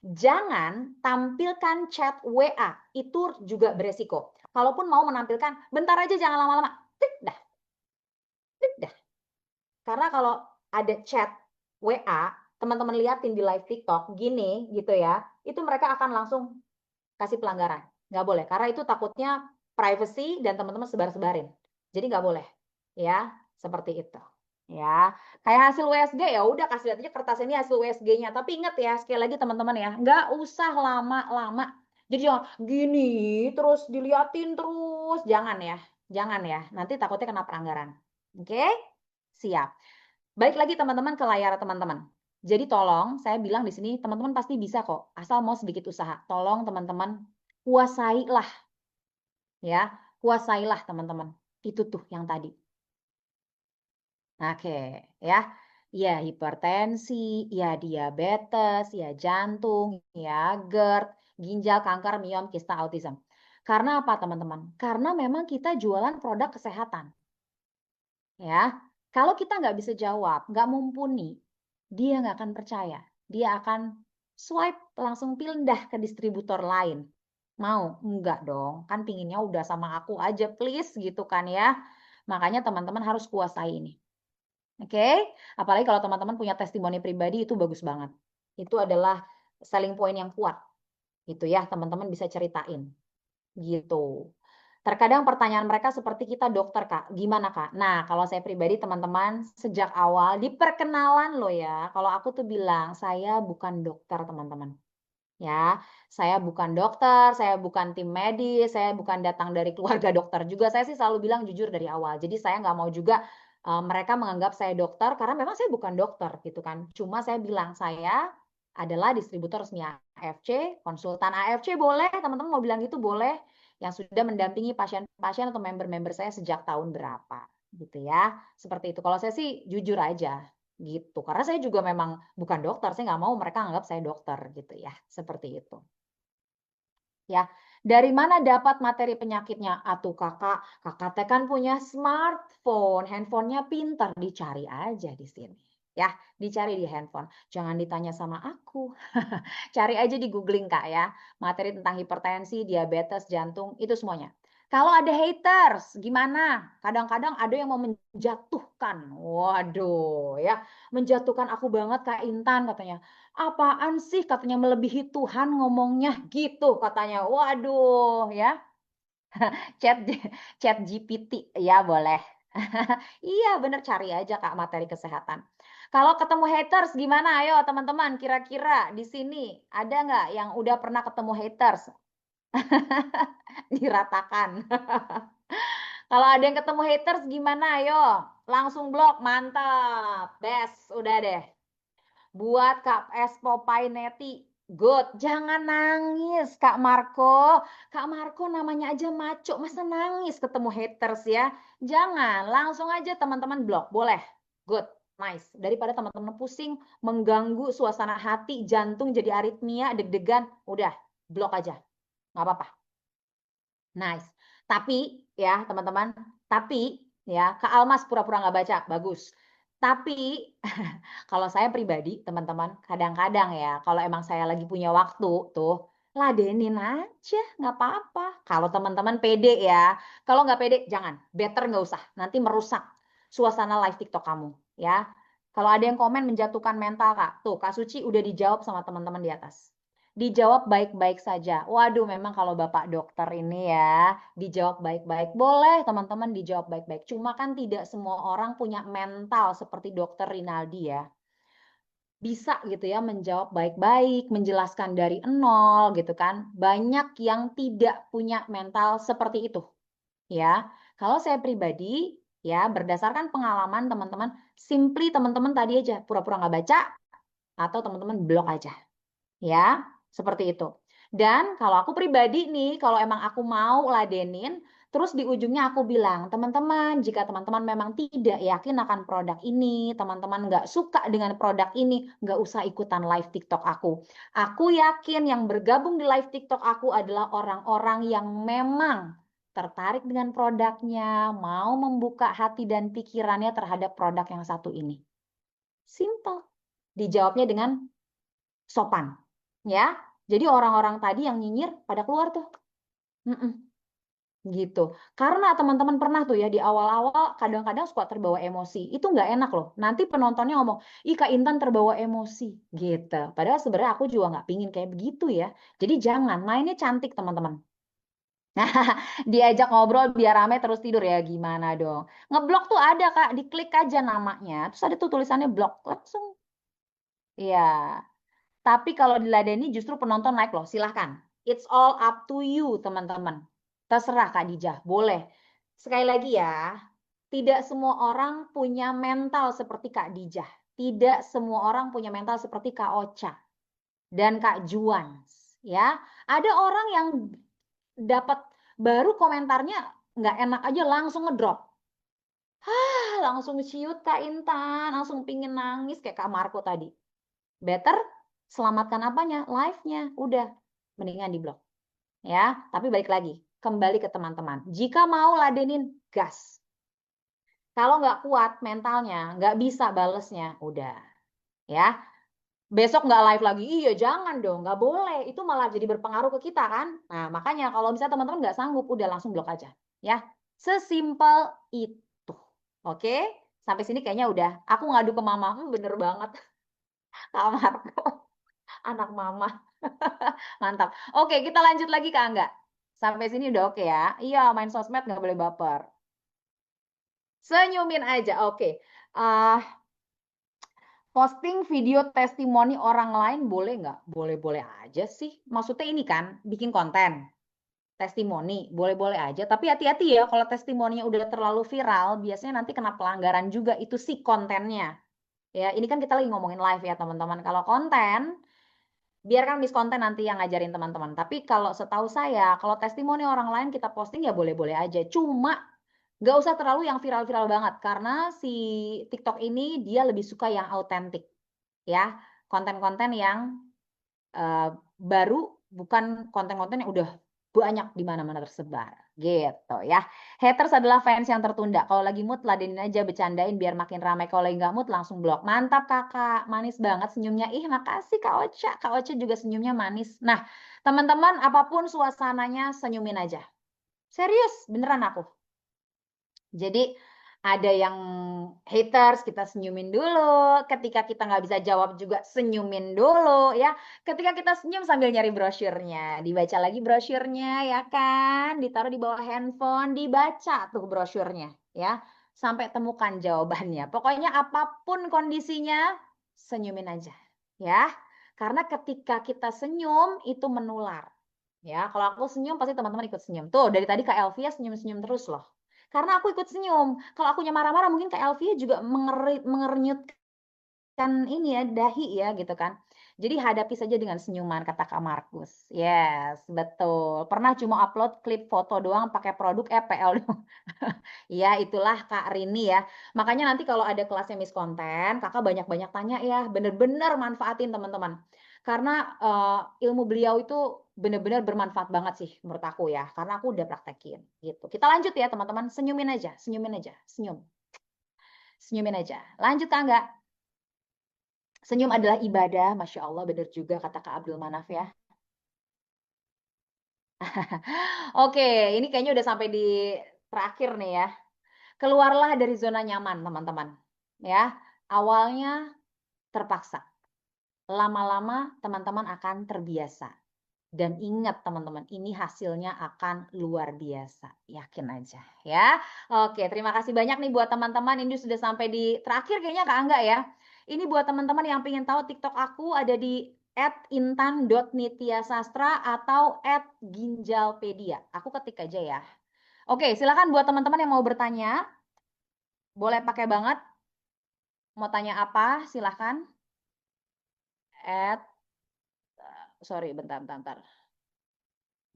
Jangan tampilkan chat WA, itu juga beresiko. Kalaupun mau menampilkan, bentar aja jangan lama-lama. Tik dah. Tik dah. Karena kalau ada chat WA, teman-teman liatin di live TikTok, gini gitu ya, itu mereka akan langsung kasih pelanggaran. Nggak boleh, karena itu takutnya privacy dan teman-teman sebar-sebarin. Jadi nggak boleh, ya seperti itu. Ya, kayak hasil USG ya udah kasih lihat aja kertas ini hasil USG-nya. Tapi ingat ya, sekali lagi teman-teman ya, nggak usah lama-lama. Jadi jangan gini terus diliatin terus, jangan ya. Nanti takutnya kena pelanggaran. Oke, siap. Balik lagi teman-teman ke layar teman-teman. Jadi tolong, saya bilang di sini teman-teman pasti bisa kok, asal mau sedikit usaha. Tolong teman-teman kuasailah ya, kuasailah teman-teman. Itu tuh yang tadi. Oke, ya. Ya hipertensi, ya diabetes, ya jantung, ya GERD, ginjal, kanker, miom, kista, autism. Karena apa teman-teman? Karena memang kita jualan produk kesehatan. Ya, kalau kita nggak bisa jawab, nggak mumpuni, dia nggak akan percaya. Dia akan swipe langsung pindah ke distributor lain. Mau? Enggak dong. Kan pinginnya udah sama aku aja please gitu kan ya. Makanya teman-teman harus kuasai ini. Oke? Apalagi kalau teman-teman punya testimoni pribadi itu bagus banget. Itu adalah selling point yang kuat. Gitu ya, teman-teman bisa ceritain. Gitu. Terkadang pertanyaan mereka seperti kita dokter, Kak. Gimana, Kak? Nah, kalau saya pribadi, teman-teman, sejak awal di perkenalan loh ya, kalau aku tuh bilang, saya bukan dokter, teman-teman. Ya, saya bukan dokter, saya bukan tim medis, saya bukan datang dari keluarga dokter juga. Saya sih selalu bilang jujur dari awal. Jadi saya nggak mau juga mereka menganggap saya dokter karena memang saya bukan dokter gitu kan. Cuma saya bilang saya adalah distributor resmi AFC, konsultan AFC boleh, teman-teman mau bilang gitu boleh, yang sudah mendampingi pasien-pasien atau member-member saya sejak tahun berapa gitu ya. Seperti itu. Kalau saya sih jujur aja gitu. Karena saya juga memang bukan dokter, saya nggak mau mereka anggap saya dokter gitu ya. Seperti itu. Ya, dari mana dapat materi penyakitnya? Atuh kakak teh kan punya smartphone, handphonenya pintar, dicari aja di sini. Ya, dicari di handphone. Jangan ditanya sama aku. Cari aja di googling Kak ya. Materi tentang hipertensi, diabetes, jantung, itu semuanya. Kalau ada haters, gimana? Kadang-kadang ada yang mau menjatuhkan. Waduh, ya. Menjatuhkan aku banget Kak Intan katanya. Apaan sih katanya melebihi Tuhan ngomongnya gitu katanya. Waduh, ya. Chat chat GPT ya boleh. Iya bener cari aja Kak materi kesehatan. Kalau ketemu haters gimana? Ayo teman-teman kira-kira di sini ada nggak yang udah pernah ketemu haters? Diratakan. Kalau ada yang ketemu haters gimana? Ayo langsung blok mantap. Best udah deh. Buat Kak S Popeye Neti. Good, jangan nangis Kak Marco. Kak Marco namanya aja maco, masa nangis ketemu haters ya? Jangan, langsung aja teman-teman blok, boleh. Good, nice. Daripada teman-teman pusing, mengganggu suasana hati, jantung jadi aritmia, deg-degan, udah blok aja, nggak apa-apa. Nice. Tapi ya teman-teman, tapi ya Kak Almas pura-pura nggak baca, bagus. Tapi kalau saya pribadi teman-teman, kadang-kadang ya kalau emang saya lagi punya waktu tuh, ladenin aja, nggak apa-apa. Kalau teman-teman pede ya, kalau nggak pede jangan, better nggak usah, nanti merusak suasana live TikTok kamu ya. Kalau ada yang komen menjatuhkan mental Kak, tuh Kak Suci udah dijawab sama teman-teman di atas. Dijawab baik-baik saja. Waduh, memang kalau Bapak dokter ini ya, dijawab baik-baik. Boleh teman-teman dijawab baik-baik. Cuma kan tidak semua orang punya mental seperti dokter Rinaldi ya. Bisa gitu ya menjawab baik-baik, menjelaskan dari nol gitu kan. Banyak yang tidak punya mental seperti itu. Ya, kalau saya pribadi ya berdasarkan pengalaman teman-teman, simply teman-teman tadi aja pura-pura nggak baca atau teman-teman blok aja. Ya, seperti itu. Dan kalau aku pribadi nih, kalau emang aku mau ladenin, terus di ujungnya aku bilang, teman-teman, jika teman-teman memang tidak yakin akan produk ini, teman-teman nggak suka dengan produk ini, nggak usah ikutan live TikTok aku. Aku yakin yang bergabung di live TikTok aku adalah orang-orang yang memang tertarik dengan produknya, mau membuka hati dan pikirannya terhadap produk yang satu ini. Simple. Dijawabnya dengan sopan. Ya, jadi orang-orang tadi yang nyinyir pada keluar tuh. Gitu. Karena teman-teman pernah tuh ya di awal-awal kadang-kadang suka terbawa emosi. Itu nggak enak loh. Nanti penontonnya ngomong, ih Kak Intan terbawa emosi. Gitu. Padahal sebenarnya aku juga nggak pingin kayak begitu ya. Jadi jangan, mainnya cantik teman-teman. Nah, diajak ngobrol biar rame terus tidur ya gimana dong. Ngeblok tuh ada Kak, diklik aja namanya. Terus ada tuh tulisannya blok. Langsung. Iya. Tapi kalau diladeni justru penonton naik loh, silahkan. It's all up to you, teman-teman. Terserah Kak Dijah, boleh. Sekali lagi ya, tidak semua orang punya mental seperti Kak Dijah. Tidak semua orang punya mental seperti Kak Ocha dan Kak Juan. Ya, ada orang yang dapat baru komentarnya nggak enak aja langsung ngedrop. Langsung ciut Kak Intan, langsung pingin nangis kayak Kak Marco tadi. Better selamatkan apanya? Live-nya. Udah, mendingan di blok. Ya, tapi balik lagi, kembali ke teman-teman. Jika mau ladenin, gas. Kalau nggak kuat mentalnya, nggak bisa balesnya, udah. Ya, besok nggak live lagi, iya jangan dong, nggak boleh. Itu malah jadi berpengaruh ke kita kan. Nah, makanya kalau misalnya teman-teman nggak sanggup, udah langsung blok aja. Ya, sesimpel itu. Oke, sampai sini kayaknya udah. Aku ngadu ke mama, bener banget. Kamarku. Anak mama. Mantap. Oke, kita lanjut lagi Kak Angga. Sampai sini udah oke ya. Iya, main sosmed nggak boleh baper. Senyumin aja. Oke. Posting video testimoni orang lain boleh nggak? Boleh-boleh aja sih. Maksudnya ini kan, bikin konten. testimoni, boleh-boleh aja. Tapi hati-hati ya, kalau testimoninya udah terlalu viral, biasanya nanti kena pelanggaran juga itu si kontennya. Ya, ini kan kita lagi ngomongin live ya teman-teman. Kalau konten, biarkan Miss Konten nanti yang ngajarin teman-teman. Tapi kalau setahu saya, kalau testimoni orang lain kita posting ya boleh-boleh aja. Cuma nggak usah terlalu yang viral-viral banget. Karena si TikTok ini dia lebih suka yang autentik. Ya, konten-konten yang baru, bukan konten-konten yang udah banyak di mana-mana tersebar gitu ya. Haters adalah fans yang tertunda. Kalau lagi mood ladenin aja, bercandain biar makin ramai. Kalau lagi nggak mood langsung blok. Mantap kakak, manis banget senyumnya. Ih makasih Kak Ocha. Kak Ocha juga senyumnya manis. Nah teman-teman, apapun suasananya senyumin aja. Serius, beneran aku. Jadi ada yang haters, kita senyumin dulu. Ketika kita nggak bisa jawab juga senyumin dulu ya. Ketika kita senyum sambil nyari brosurnya, dibaca lagi brosurnya ya kan, ditaruh di bawah handphone, dibaca tuh brosurnya ya, sampai temukan jawabannya. Pokoknya apapun kondisinya, senyumin aja ya. Karena ketika kita senyum itu menular. Ya, kalau aku senyum pasti teman-teman ikut senyum. Tuh, dari tadi Kak Elvia senyum-senyum terus loh. Karena aku ikut senyum. Kalau akunya marah-marah mungkin Kak Elvia juga mengernyitkan ini ya, dahi ya gitu kan. Jadi hadapi saja dengan senyuman, kata Kak Markus. Yes, betul. Pernah cuma upload klip foto doang pakai produk PL doang. Iya, itulah Kak Rini ya. Makanya nanti kalau ada kelasnya Miss Konten, Kakak banyak-banyak tanya ya. Bener-bener manfaatin teman-teman. Karena ilmu beliau itu bener-bener bermanfaat banget sih menurut aku ya. Karena aku udah praktekin gitu. Kita lanjut ya teman-teman. Senyumin aja, senyum. Senyumin aja. Lanjut Kak enggak? Senyum adalah ibadah, Masya Allah, bener juga kata Kak Abdul Manaf ya. Oke, ini kayaknya udah sampai di terakhir nih ya. Keluarlah dari zona nyaman, teman-teman. Ya, awalnya terpaksa. Lama-lama teman-teman akan terbiasa. Dan ingat teman-teman, ini hasilnya akan luar biasa. Yakin aja ya. Oke, terima kasih banyak nih buat teman-teman. Ini sudah sampai di terakhir kayaknya Kak Angga ya. Ini buat teman-teman yang pengen tahu TikTok aku ada di @intan.nitiasastra atau @ginjalpedia. Aku ketik aja ya. Oke, silakan buat teman-teman yang mau bertanya. Boleh pakai banget. Mau tanya apa? Silakan. Sorry, bentar.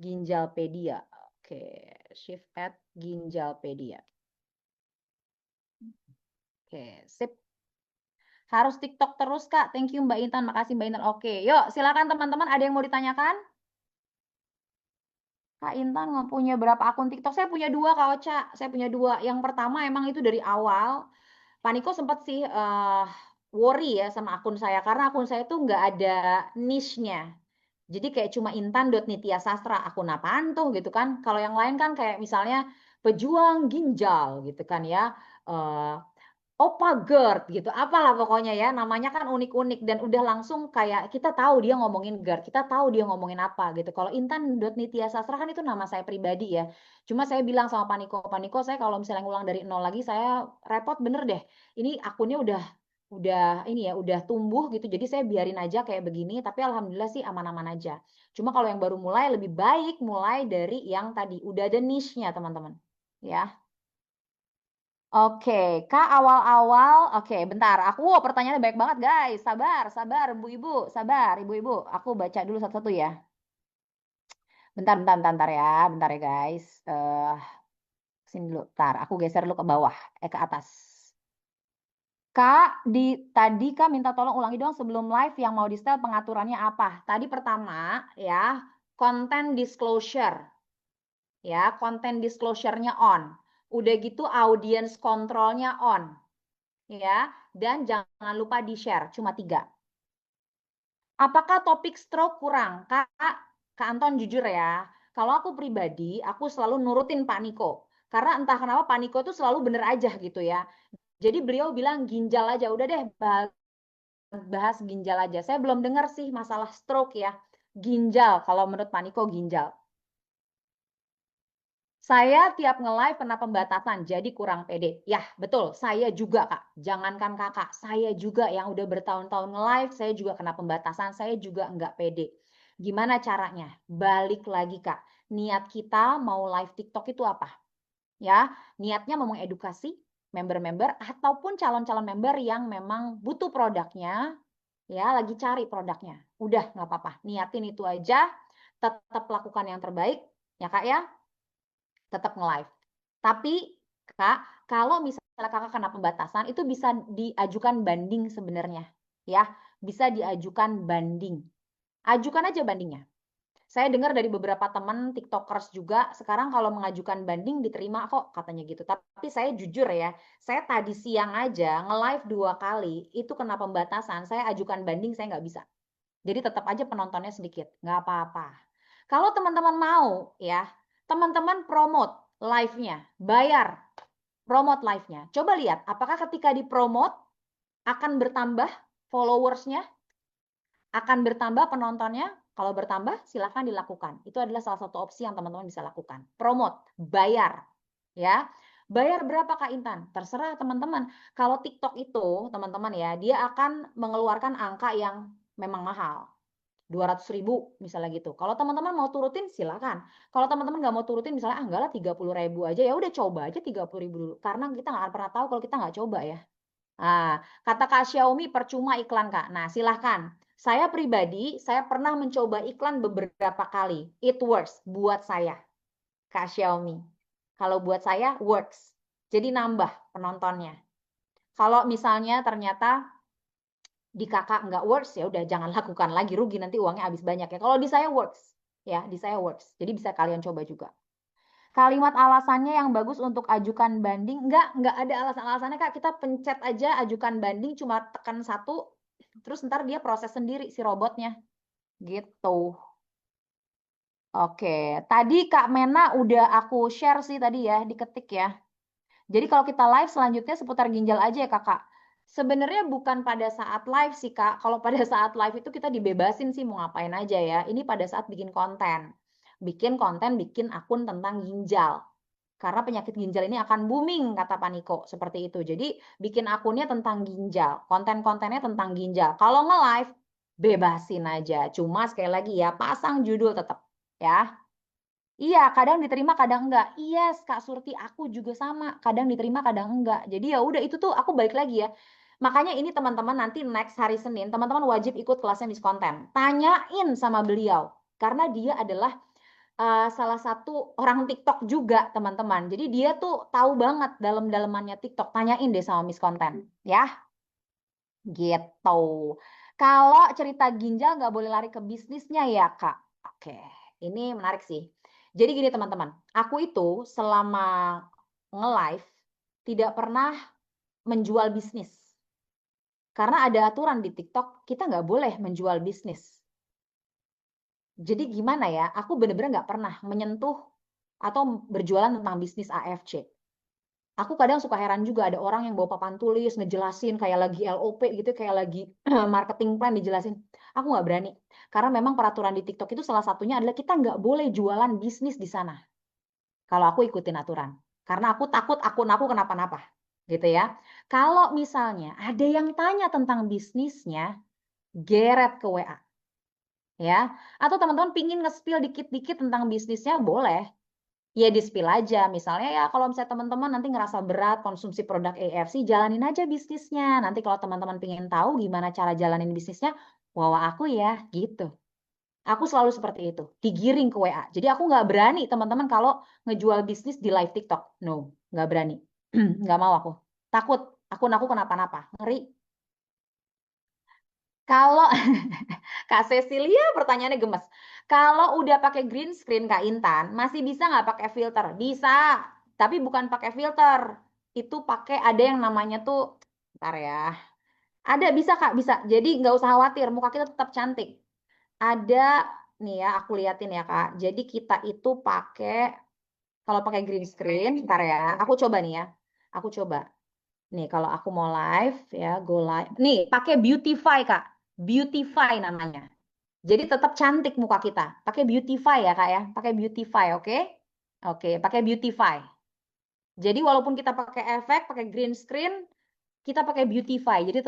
Ginjalpedia. Oke, shift @ginjalpedia. Oke, sip. Harus TikTok terus, Kak. Thank you, Mbak Intan. Makasih, Mbak Intan. Oke, yuk silakan teman-teman. Ada yang mau ditanyakan? Kak Intan nggak punya berapa akun TikTok? Saya punya 2, Kak Ocha. Saya punya 2. Yang pertama emang itu dari awal. Paniko sempat sih worry ya sama akun saya. Karena akun saya tuh nggak ada niche-nya. Jadi kayak cuma intan.nitiasastra, akun apaan tuh gitu kan. Kalau yang lain kan kayak misalnya pejuang ginjal gitu kan ya. Opa GERD gitu, apalah pokoknya ya, namanya kan unik-unik dan udah langsung kayak kita tahu dia ngomongin GERD, kita tahu dia ngomongin apa gitu. Kalau Intan.Nitiasastra kan itu nama saya pribadi ya. Cuma saya bilang sama Paniko saya kalau misalnya ngulang dari nol lagi saya repot bener deh. Ini akunnya udah ini ya, udah tumbuh gitu. Jadi saya biarin aja kayak begini, tapi alhamdulillah sih aman-aman aja. Cuma kalau yang baru mulai lebih baik mulai dari yang tadi udah ada niche-nya, teman-teman. Ya. Oke, Kak awal-awal, oke bentar, pertanyaannya banyak banget guys, sabar ibu-ibu, sabar ibu-ibu, aku baca dulu satu-satu ya. Bentar ya guys, sini dulu, bentar, aku geser dulu ke bawah, ke atas. Kak, tadi Kak minta tolong ulangi dong sebelum live yang mau di-setel pengaturannya apa? Tadi pertama ya, content disclosure, ya content disclosure-nya on. Udah gitu audience control-nya on. Ya, dan jangan lupa di-share, cuma 3. Apakah topik stroke kurang? Kak Anton jujur ya, kalau aku pribadi, aku selalu nurutin Pak Niko. Karena entah kenapa Pak Niko tuh selalu bener aja gitu ya. Jadi beliau bilang ginjal aja, udah deh bahas ginjal aja. Saya belum dengar sih masalah stroke ya. Ginjal, kalau menurut Pak Niko ginjal. Saya tiap nge-live kena pembatasan, jadi kurang pede. Ya, betul. Saya juga, Kak. Jangankan kakak, saya juga yang udah bertahun-tahun nge-live, saya juga kena pembatasan, saya juga nggak pede. Gimana caranya? Balik lagi, Kak. Niat kita mau live TikTok itu apa? Ya, niatnya mau mengedukasi member-member ataupun calon-calon member yang memang butuh produknya, ya, lagi cari produknya. Udah, nggak apa-apa. Niatin itu aja, tetap lakukan yang terbaik, ya Kak ya, tetap nge-live. Tapi Kak, kalau misalnya Kakak kena pembatasan, itu bisa diajukan banding sebenarnya. Ya, bisa diajukan banding. Ajukan aja bandingnya. Saya dengar dari beberapa teman TikTokers juga, sekarang kalau mengajukan banding diterima kok katanya gitu. Tapi saya jujur ya, saya tadi siang aja nge-live 2 kali, itu kena pembatasan, saya ajukan banding saya nggak bisa. Jadi tetap aja penontonnya sedikit, nggak apa-apa. Kalau teman-teman mau ya, teman-teman promote live-nya, bayar promote live-nya. Coba lihat, apakah ketika dipromote akan bertambah followers-nya, akan bertambah penontonnya? Kalau bertambah, silahkan dilakukan. Itu adalah salah satu opsi yang teman-teman bisa lakukan. Promote, bayar. Ya, bayar berapa Kak Intan? Terserah teman-teman. Kalau TikTok itu, teman-teman ya, dia akan mengeluarkan angka yang memang mahal. 200.000 misalnya gitu. Kalau teman-teman mau turutin silakan. Kalau teman-teman nggak mau turutin misalnya enggak lah 30.000 aja, ya udah coba aja 30.000 dulu. Karena kita nggak akan pernah tahu kalau kita nggak coba ya. Nah, kata Kak Xiaomi percuma iklan Kak. Nah, silahkan. Saya pribadi, saya pernah mencoba iklan beberapa kali. It works buat saya, Kak Xiaomi. Kalau buat saya, works. Jadi nambah penontonnya. Kalau misalnya ternyata di kakak nggak works, ya udah jangan lakukan lagi, rugi nanti uangnya habis banyak ya. Kalau di saya works, ya di saya works. Jadi bisa kalian coba juga. Kalimat alasannya yang bagus untuk ajukan banding, nggak ada alasan-alasannya Kak. Kita pencet aja ajukan banding, cuma tekan 1, terus ntar dia proses sendiri si robotnya. Gitu. Oke, tadi Kak Mena udah aku share sih tadi ya, diketik ya. Jadi kalau kita live selanjutnya seputar ginjal aja ya Kakak. Sebenarnya bukan pada saat live sih Kak. Kalau pada saat live itu kita dibebasin sih mau ngapain aja ya. Ini pada saat bikin konten. Bikin konten, bikin akun tentang ginjal. Karena penyakit ginjal ini akan booming kata Pak Niko. Seperti itu. Jadi bikin akunnya tentang ginjal. Konten-kontennya tentang ginjal. Kalau nge-live, bebasin aja. Cuma sekali lagi ya, pasang judul tetap. Ya. Iya, kadang diterima, kadang enggak. Iya, Kak Surti, aku juga sama. Kadang diterima, kadang enggak. Jadi ya udah itu tuh aku balik lagi ya. Makanya ini teman-teman nanti next hari Senin, teman-teman wajib ikut kelasnya Miss Konten. Tanyain sama beliau. Karena dia adalah salah satu orang TikTok juga, teman-teman. Jadi dia tuh tahu banget dalam-dalamannya TikTok. Tanyain deh sama Miss Konten. Ya, gitu. Kalau cerita ginjal nggak boleh lari ke bisnisnya ya, Kak. Oke, ini menarik sih. Jadi gini teman-teman, aku itu selama nge-live tidak pernah menjual bisnis. Karena ada aturan di TikTok, kita nggak boleh menjual bisnis. Jadi gimana ya, aku bener-bener nggak pernah menyentuh atau berjualan tentang bisnis AFC. Aku kadang suka heran juga ada orang yang bawa papan tulis ngejelasin kayak lagi LOP gitu, kayak lagi marketing plan dijelasin. Aku nggak berani. Karena memang peraturan di TikTok itu salah satunya adalah kita nggak boleh jualan bisnis di sana. Kalau aku ikutin aturan. Karena aku takut akun aku kenapa-napa. Gitu ya. Kalau misalnya ada yang tanya tentang bisnisnya, geret ke WA. Ya. Atau teman-teman pingin nge-spill dikit-dikit tentang bisnisnya, boleh. Ya di-spill aja, misalnya ya kalau misalnya teman-teman nanti ngerasa berat konsumsi produk AFC, jalanin aja bisnisnya. Nanti kalau teman-teman pengen tahu gimana cara jalanin bisnisnya, bawa aku ya, gitu. Aku selalu seperti itu, digiring ke WA. Jadi aku nggak berani teman-teman kalau ngejual bisnis di live TikTok. No, nggak berani. Nggak mau aku. Takut akun aku kenapa-napa, ngeri. Kalau Kak Cecilia pertanyaannya gemes. Kalau udah pakai green screen Kak Intan, masih bisa nggak pakai filter? Bisa, tapi bukan pakai filter. Itu pakai ada yang namanya tuh, ntar ya. Ada bisa Kak, bisa. Jadi nggak usah khawatir, muka kita tetap cantik. Ada nih ya, aku liatin ya Kak. Jadi kita itu pakai, kalau pakai green screen, ntar ya. Aku coba nih ya. Aku coba. Nih kalau aku mau live ya, go live. Nih pakai Beautify Kak. Beautify namanya. Jadi tetap cantik muka kita. Pakai Beautify ya Kak ya. Pakai Beautify, oke? Oke, pakai Beautify. Jadi walaupun kita pakai efek, pakai green screen, kita pakai Beautify. Jadi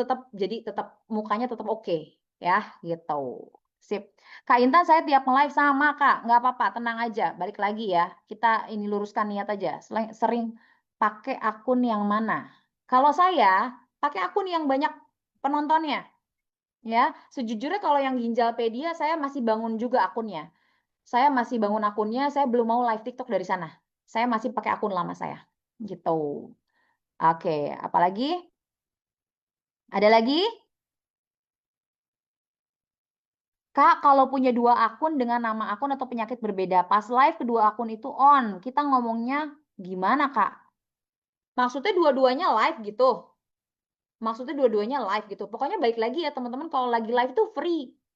tetap mukanya tetap oke ya, gitu. Sip. Kak Intan, saya tiap nge-live sama Kak, nggak apa-apa, tenang aja. Balik lagi ya, kita ini luruskan niat aja. Sering pakai akun yang mana? Kalau saya pakai akun yang banyak penontonnya, ya. Sejujurnya kalau yang Ginjalpedia saya masih bangun juga akunnya. Saya masih bangun akunnya, saya belum mau live TikTok dari sana. Saya masih pakai akun lama saya, gitu. Oke, apalagi? Ada lagi? Kak, kalau punya dua akun dengan nama akun atau penyakit berbeda, pas live kedua akun itu on, kita ngomongnya gimana, Kak? Maksudnya dua-duanya live gitu. Maksudnya dua-duanya live gitu. Pokoknya baik lagi ya teman-teman, kalau lagi live itu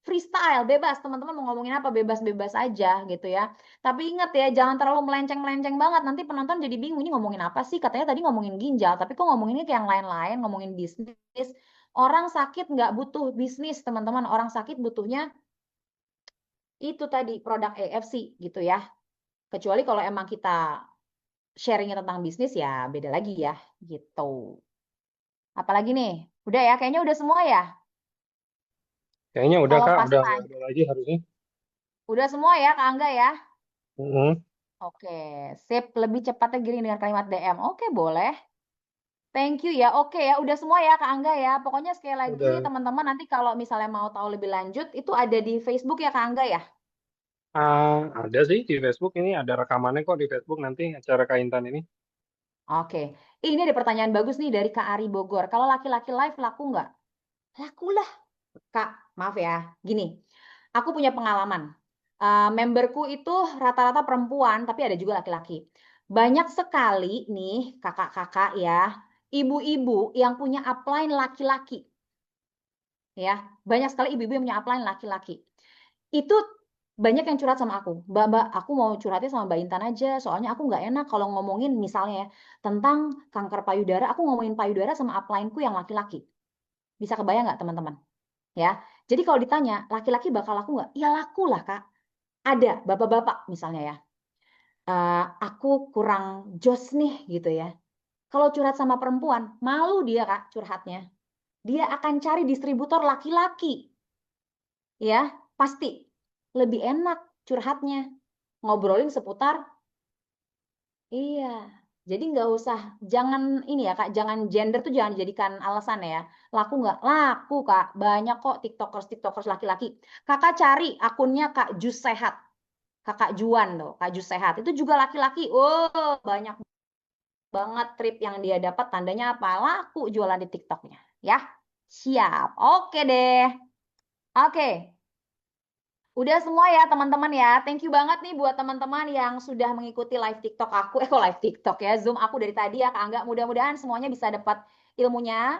freestyle, bebas. Teman-teman mau ngomongin apa, bebas-bebas aja gitu ya. Tapi ingat ya, jangan terlalu melenceng-melenceng banget. Nanti penonton jadi bingung, ini ngomongin apa sih? Katanya tadi ngomongin ginjal, tapi kok ngomonginnya ke yang lain-lain, ngomongin bisnis. Orang sakit nggak butuh bisnis, teman-teman. Orang sakit butuhnya itu tadi produk AFC gitu ya. Kecuali kalau emang kita sharingnya tentang bisnis ya beda lagi ya gitu. Apalagi nih? Udah ya, kayaknya udah semua ya. Kayaknya udah Kalau Kak, pas udah nggak tanya, ada lagi harusnya. udah semua ya Kak Angga ya. Mm-mm. Oke, sip. Lebih cepatnya giring dengan kalimat DM. Oke, boleh. Thank you ya. Oke ya, udah semua ya Kak Angga ya. Pokoknya sekali lagi Udah. teman-teman nanti kalau misalnya mau tahu lebih lanjut itu ada di Facebook ya Kak Angga ya. Ada sih di Facebook ini, ada rekamannya kok di Facebook nanti acara Kak Intan ini. Oke. Ini ada pertanyaan bagus nih dari Kak Ari Bogor. Kalau laki-laki live laku nggak? Laku lah. Kak, maaf ya. Gini, aku punya pengalaman. Memberku itu rata-rata perempuan, tapi ada juga laki-laki. Banyak sekali nih kakak-kakak ya, ibu-ibu yang punya upline laki-laki. Ya, banyak sekali ibu-ibu yang punya upline laki-laki. Itu banyak yang curhat sama aku. Mbak, aku mau curhatnya sama Mbak Intan aja, soalnya aku nggak enak kalau ngomongin misalnya ya, tentang kanker payudara, aku ngomongin payudara sama uplineku yang laki-laki. Bisa kebayang nggak teman-teman? Ya, jadi kalau ditanya laki-laki bakal laku nggak? Ya laku lah Kak. Ada bapak-bapak misalnya ya. Aku kurang jos nih gitu ya. Kalau curhat sama perempuan, malu dia Kak curhatnya. Dia akan cari distributor laki-laki. Ya, pasti lebih enak curhatnya. Ngobrolin seputar, iya. Jadi nggak usah, jangan ini ya Kak, jangan gender tuh jangan dijadikan alasan ya. Laku nggak? Laku Kak, banyak kok TikTokers laki-laki. Kakak cari akunnya Kak Jus Sehat, Kakak Juan tuh, Kak Jus Sehat. Itu juga laki-laki. Oh, banyak banget trip yang dia dapat. Tandanya apa? Laku jualan di TikToknya. Ya, siap. Oke deh. Oke. Udah semua ya teman-teman ya. Thank you banget nih buat teman-teman yang sudah mengikuti live TikTok aku. Kok live TikTok ya? Zoom aku dari tadi ya Kak Angga. Mudah-mudahan semuanya bisa dapat ilmunya.